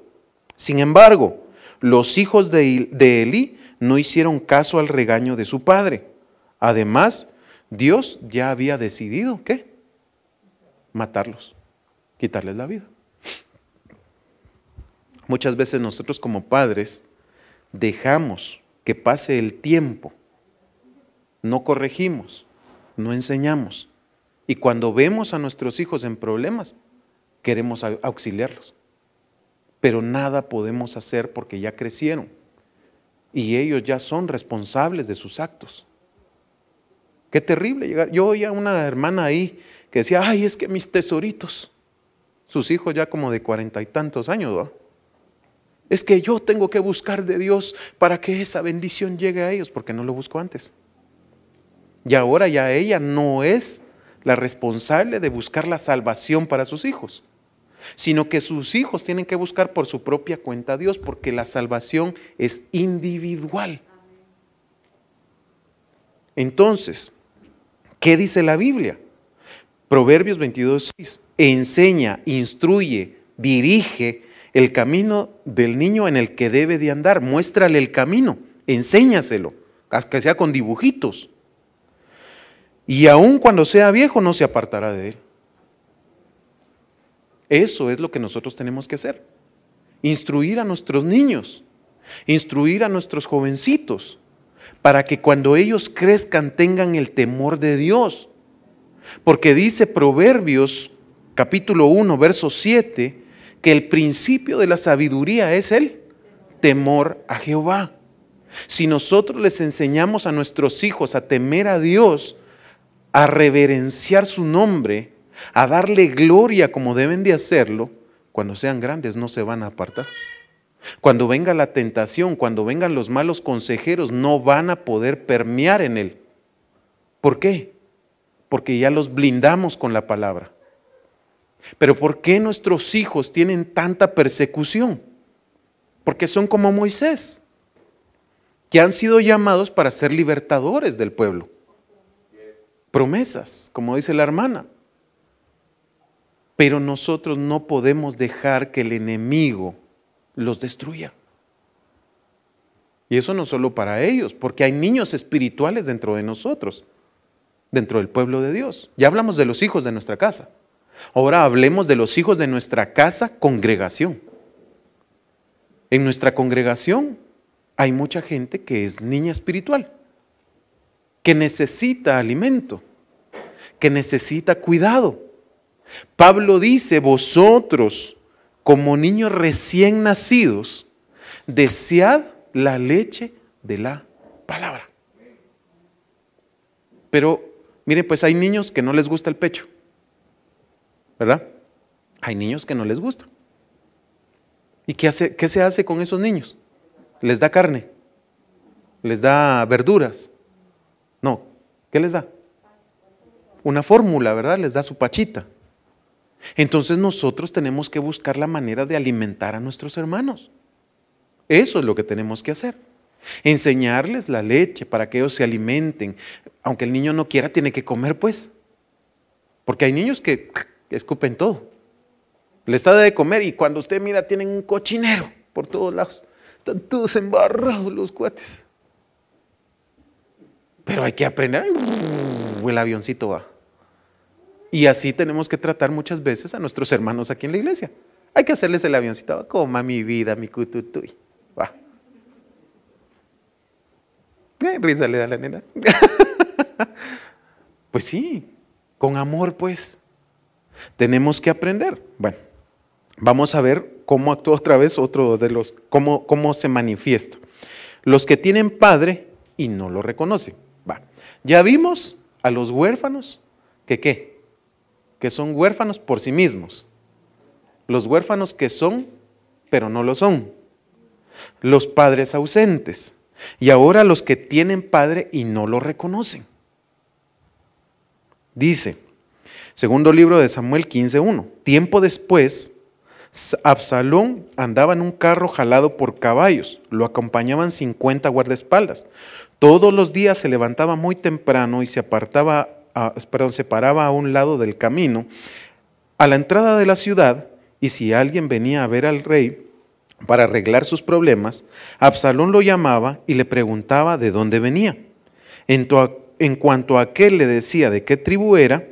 Sin embargo, los hijos de Elí no hicieron caso al regaño de su padre. Además, Dios ya había decidido, ¿qué? Matarlos, quitarles la vida. muchas veces nosotros como padres dejamos que pase el tiempo, no corregimos, no enseñamos. Y cuando vemos a nuestros hijos en problemas, queremos auxiliarlos. Pero nada podemos hacer porque ya crecieron y ellos ya son responsables de sus actos. Qué terrible llegar. Yo oía a una hermana ahí que decía, ay, es que mis tesoritos, sus hijos ya como de 40 y tantos años, ¿va? Es que yo tengo que buscar de Dios para que esa bendición llegue a ellos, porque no lo busco antes. Y ahora ya ella no es la responsable de buscar la salvación para sus hijos, sino que sus hijos tienen que buscar por su propia cuenta a Dios, porque la salvación es individual. Entonces, ¿qué dice la Biblia? Proverbios 22:6, enseña, instruye, dirige el camino del niño en el que debe de andar, muéstrale el camino, enséñaselo, que sea con dibujitos. Y aun cuando sea viejo no se apartará de él. Eso es lo que nosotros tenemos que hacer. Instruir a nuestros niños, instruir a nuestros jovencitos, para que cuando ellos crezcan tengan el temor de Dios. Porque dice Proverbios capítulo 1, verso 7, que el principio de la sabiduría es el temor a Jehová. Si nosotros les enseñamos a nuestros hijos a temer a Dios, a reverenciar su nombre, a darle gloria como deben de hacerlo, cuando sean grandes no se van a apartar. Cuando venga la tentación, cuando vengan los malos consejeros, no van a poder permear en él. ¿Por qué? Porque ya los blindamos con la palabra. Pero ¿por qué nuestros hijos tienen tanta persecución? Porque son como Moisés, que han sido llamados para ser libertadores del pueblo. Promesas, como dice la hermana. Pero nosotros no podemos dejar que el enemigo los destruya. Y eso no solo para ellos, porque hay niños espirituales dentro de nosotros, dentro del pueblo de Dios. Ya hablamos de los hijos de nuestra casa. Ahora hablemos de los hijos de nuestra casa, congregación. En nuestra congregación hay mucha gente que es niña espiritual, que necesita alimento, que necesita cuidado. Pablo dice, vosotros como niños recién nacidos, desead la leche de la palabra. Pero miren, pues hay niños que no les gusta el pecho, ¿verdad? Hay niños que no les gusta. ¿Y qué se hace con esos niños? ¿Les da carne? ¿Les da verduras? No, ¿qué les da? Una fórmula, ¿verdad? Les da su pachita. Entonces nosotros tenemos que buscar la manera de alimentar a nuestros hermanos. Eso es lo que tenemos que hacer. Enseñarles la leche para que ellos se alimenten. Aunque el niño no quiera, tiene que comer pues. Porque hay niños que escupen todo. Les da de comer y cuando usted mira tienen un cochinero por todos lados. Están todos embarrados los cuates. Pero hay que aprender. El avioncito va. Y así tenemos que tratar muchas veces a nuestros hermanos aquí en la iglesia. Hay que hacerles el avioncito. Va, coma mi vida, mi cututuy. Va. Risa le da a la nena. Pues sí, con amor pues. Tenemos que aprender. Bueno, vamos a ver cómo actúa otra vez otro de los, cómo se manifiesta. Los que tienen padre y no lo reconocen. Va. Ya vimos a los huérfanos que ¿qué? Que son huérfanos por sí mismos. Los huérfanos que son, pero no lo son. Los padres ausentes. Y ahora los que tienen padre y no lo reconocen. Dice, segundo libro de Samuel 15:1. Tiempo después, Absalón andaba en un carro jalado por caballos. Lo acompañaban 50 guardaespaldas. Todos los días se levantaba muy temprano y se paraba a un lado del camino, a la entrada de la ciudad, y si alguien venía a ver al rey para arreglar sus problemas, Absalón lo llamaba y le preguntaba de dónde venía. En cuanto a aquel le decía de qué tribu era,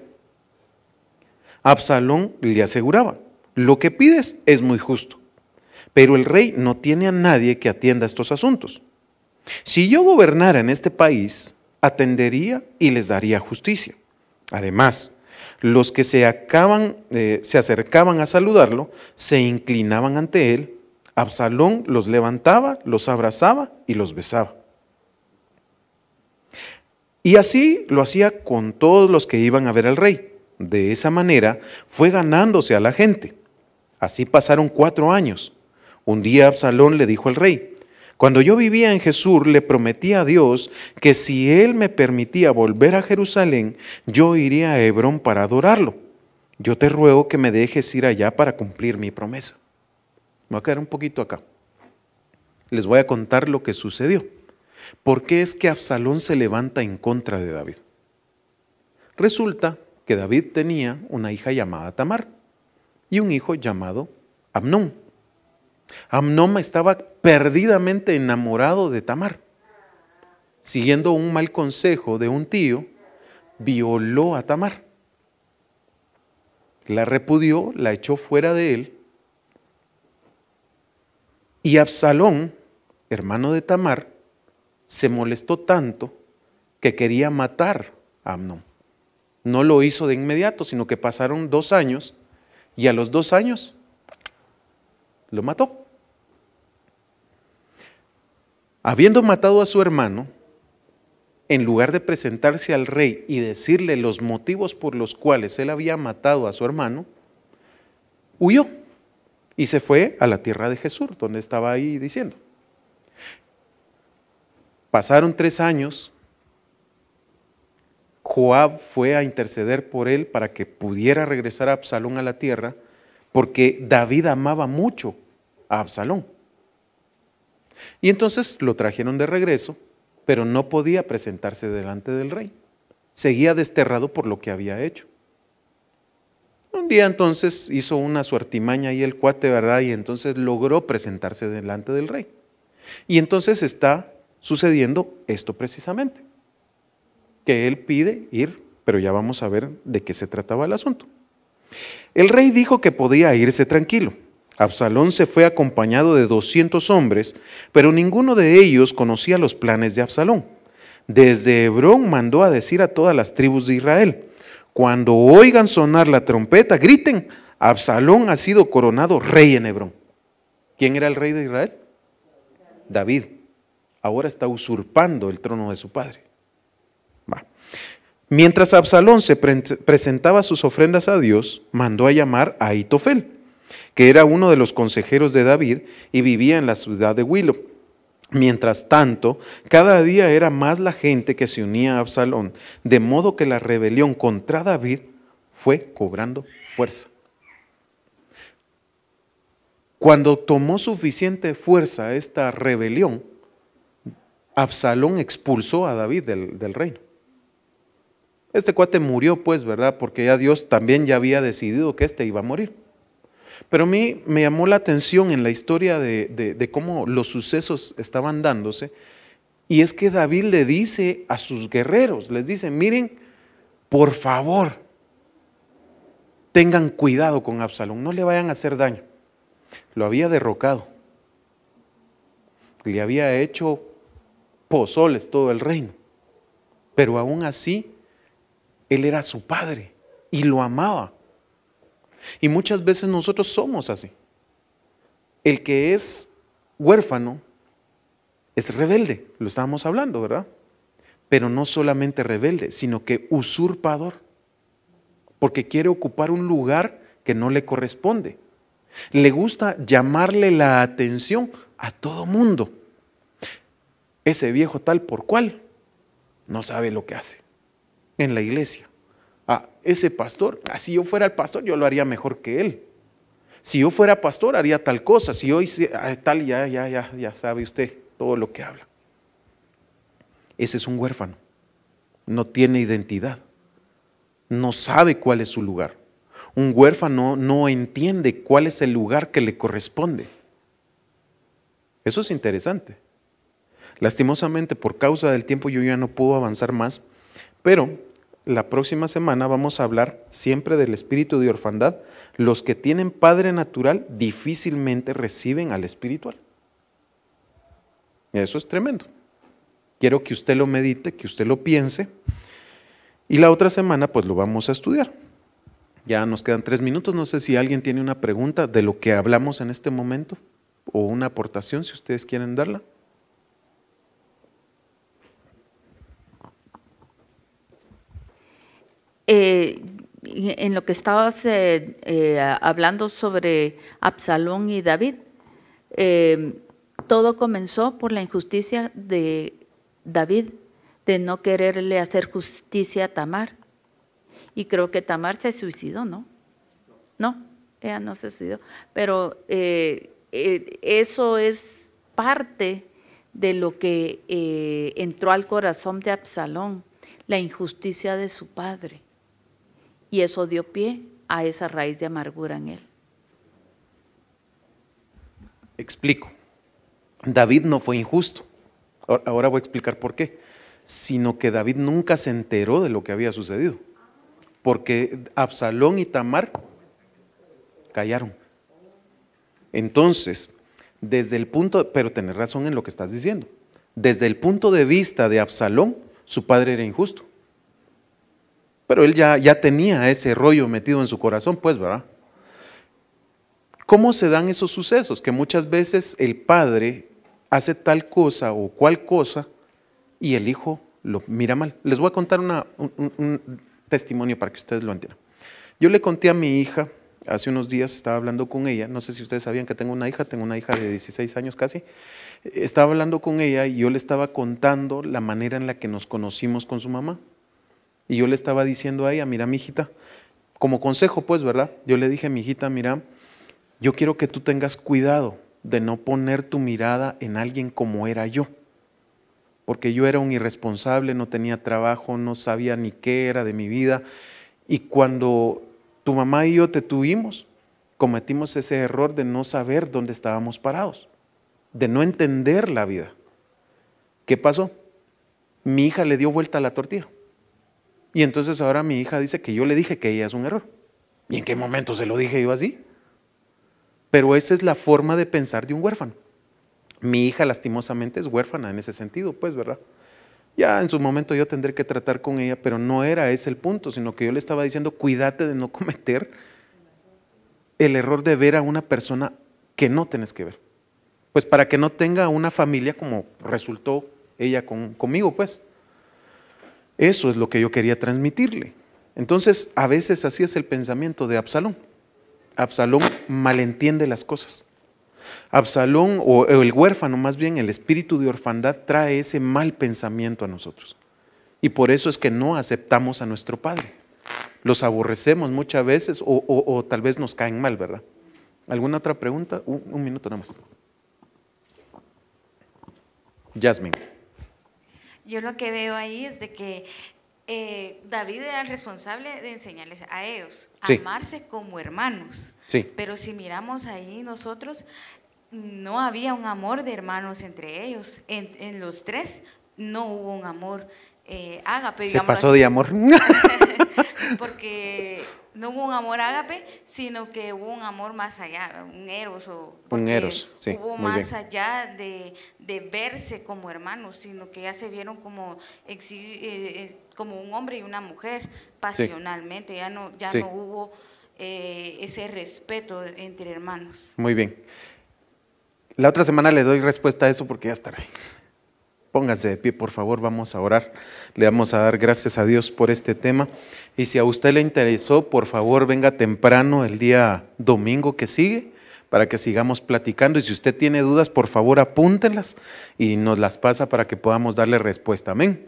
Absalón le aseguraba, lo que pides es muy justo. pero el rey no tiene a nadie que atienda estos asuntos. Si yo gobernara en este país, atendería y les daría justicia. Además, los que se acercaban a saludarlo, se inclinaban ante él. Absalón los levantaba, los abrazaba y los besaba. Y así lo hacía con todos los que iban a ver al rey. De esa manera fue ganándose a la gente. Así pasaron 4 años. Un día Absalón le dijo al rey: cuando yo vivía en Jesús, le prometí a Dios que si él me permitía volver a Jerusalén, yo iría a Hebrón para adorarlo. Yo te ruego que me dejes ir allá para cumplir mi promesa. Me voy a quedar un poquito acá. Les voy a contar lo que sucedió. ¿Por qué es que Absalón se levanta en contra de David? Resulta que David tenía una hija llamada Tamar y un hijo llamado Amnón. Amnón estaba perdidamente enamorado de Tamar. Siguiendo un mal consejo de un tío, violó a Tamar. La repudió, la echó fuera de él. Y Absalón, hermano de Tamar, se molestó tanto que quería matar a Amnón. No lo hizo de inmediato, sino que pasaron 2 años y a los 2 años lo mató. Habiendo matado a su hermano, en lugar de presentarse al rey y decirle los motivos por los cuales él había matado a su hermano, huyó y se fue a la tierra de Jesús, donde estaba ahí diciendo. Pasaron 3 años, Joab fue a interceder por él para que pudiera regresar a Absalón a la tierra, porque David amaba mucho a Absalón. Y entonces lo trajeron de regreso, pero no podía presentarse delante del rey. Seguía desterrado por lo que había hecho. Un día entonces hizo una su artimaña ahí el cuate, ¿verdad? Y entonces logró presentarse delante del rey. Y entonces está sucediendo esto precisamente, que él pide ir, pero ya vamos a ver de qué se trataba el asunto. El rey dijo que podía irse tranquilo. Absalón se fue acompañado de 200 hombres, pero ninguno de ellos conocía los planes de Absalón. Desde Hebrón mandó a decir a todas las tribus de Israel: cuando oigan sonar la trompeta, griten: Absalón ha sido coronado rey en Hebrón. ¿Quién era el rey de Israel? David. Ahora está usurpando el trono de su padre. Mientras Absalón se presentaba sus ofrendas a Dios, mandó a llamar a Ahitofel, que era uno de los consejeros de David y vivía en la ciudad de Gilo. Mientras tanto, cada día era más la gente que se unía a Absalón, de modo que la rebelión contra David fue cobrando fuerza. Cuando tomó suficiente fuerza esta rebelión, Absalón expulsó a David del reino. Este cuate murió, pues, ¿verdad? Porque ya Dios también ya había decidido que este iba a morir. Pero a mí me llamó la atención en la historia de cómo los sucesos estaban dándose, y es que David le dice a sus guerreros, les dice: miren, por favor, tengan cuidado con Absalón, no le vayan a hacer daño. Lo había derrocado, le había hecho pozoles todo el reino, pero aún así él era su padre y lo amaba. Y muchas veces nosotros somos así. El que es huérfano es rebelde, lo estábamos hablando, ¿verdad? Pero no solamente rebelde, sino que usurpador, porque quiere ocupar un lugar que no le corresponde. Le gusta llamarle la atención a todo mundo. Ese viejo tal por cual no sabe lo que hace en la iglesia. Ese pastor, si yo fuera el pastor, yo lo haría mejor que él. Si yo fuera pastor, haría tal cosa. Si yo hice tal, ya sabe usted todo lo que habla. Ese es un huérfano. No tiene identidad. No sabe cuál es su lugar. Un huérfano no entiende cuál es el lugar que le corresponde. Eso es interesante. Lastimosamente, por causa del tiempo, yo ya no puedo avanzar más, pero la próxima semana vamos a hablar siempre del espíritu de orfandad, Los que tienen padre natural difícilmente reciben al espiritual. Eso es tremendo. Quiero que usted lo medite, que usted lo piense. Y la otra semana pues lo vamos a estudiar. Ya nos quedan 3 minutos. No sé si alguien tiene una pregunta de lo que hablamos en este momento o una aportación, si ustedes quieren darla. En lo que estabas hablando sobre Absalón y David, todo comenzó por la injusticia de David, de no quererle hacer justicia a Tamar. Y creo que Tamar se suicidó, ¿no? No, ella no se suicidó. Pero eso es parte de lo que entró al corazón de Absalón, la injusticia de su padre. Y eso dio pie a esa raíz de amargura en él. Explico. David no fue injusto. Ahora voy a explicar por qué. Sino que David nunca se enteró de lo que había sucedido. Porque Absalón y Tamar callaron. Entonces, desde el punto, pero tenés razón en lo que estás diciendo. Desde el punto de vista de Absalón, su padre era injusto. Pero él ya tenía ese rollo metido en su corazón, pues, ¿verdad? ¿Cómo se dan esos sucesos? Que muchas veces el padre hace tal cosa o cual cosa y el hijo lo mira mal. Les voy a contar un testimonio para que ustedes lo entiendan. Yo le conté a mi hija, hace unos días estaba hablando con ella, no sé si ustedes sabían que tengo una hija de 16 años casi. Estaba hablando con ella y yo le estaba contando la manera en la que nos conocimos con su mamá. Y yo le estaba diciendo a ella, mira, mijita, como consejo, pues, ¿verdad? Yo le dije, mijita, mira, yo quiero que tú tengas cuidado de no poner tu mirada en alguien como era yo. Porque yo era un irresponsable, no tenía trabajo, no sabía ni qué era de mi vida. Y cuando tu mamá y yo te tuvimos, cometimos ese error de no saber dónde estábamos parados, de no entender la vida. ¿Qué pasó? Mi hija le dio vuelta a la tortilla. Y entonces ahora mi hija dice que yo le dije que ella es un error. ¿Y en qué momento se lo dije yo así? Pero esa es la forma de pensar de un huérfano. Mi hija lastimosamente es huérfana en ese sentido, pues, ¿verdad? Ya en su momento yo tendré que tratar con ella, pero no era ese el punto, sino que yo le estaba diciendo, cuídate de no cometer el error de ver a una persona que no tenés que ver. Pues para que no tenga una familia como resultó ella conmigo, pues. Eso es lo que yo quería transmitirle. Entonces, a veces así es el pensamiento de Absalón. Absalón malentiende las cosas. Absalón, o el huérfano más bien, el espíritu de orfandad trae ese mal pensamiento a nosotros. Y por eso es que no aceptamos a nuestro padre. Los aborrecemos muchas veces o tal vez nos caen mal, ¿verdad? ¿Alguna otra pregunta? Un minuto nada más. Jasmine. Yo lo que veo ahí es de que David era el responsable de enseñarles a ellos a amarse como hermanos. Sí. Pero si miramos ahí nosotros, no había un amor de hermanos entre ellos. En los tres no hubo un amor ágape. Se pasó así de amor. Porque no hubo un amor ágape, sino que hubo un amor más allá, un eros. Un eros, sí. Hubo más allá de verse como hermanos, sino que ya se vieron como un hombre y una mujer pasionalmente. Sí. Ya no hubo ese respeto entre hermanos. Muy bien. La otra semana le doy respuesta a eso porque ya es tarde. Pónganse de pie, por favor, vamos a orar. Le vamos a dar gracias a Dios por este tema. Y si a usted le interesó, por favor, venga temprano el día domingo que sigue para que sigamos platicando. Y si usted tiene dudas, por favor, apúntenlas y nos las pasa para que podamos darle respuesta. Amén.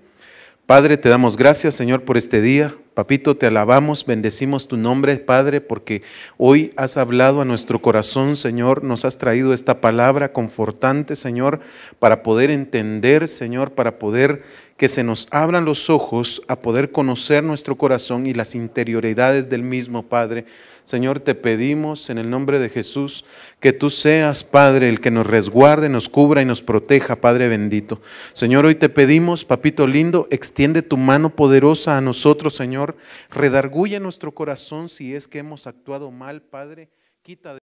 Padre, te damos gracias, Señor, por este día. Papito, te alabamos, bendecimos tu nombre, Padre, porque hoy has hablado a nuestro corazón, Señor, nos has traído esta palabra confortante, Señor, para poder entender, Señor, para poder que se nos abran los ojos a poder conocer nuestro corazón y las interioridades del mismo, Padre. Señor, te pedimos en el nombre de Jesús que tú seas, Padre, el que nos resguarde, nos cubra y nos proteja, Padre bendito. Señor, hoy te pedimos, papito lindo, extiende tu mano poderosa a nosotros, Señor. Redarguye nuestro corazón si es que hemos actuado mal, Padre. Quita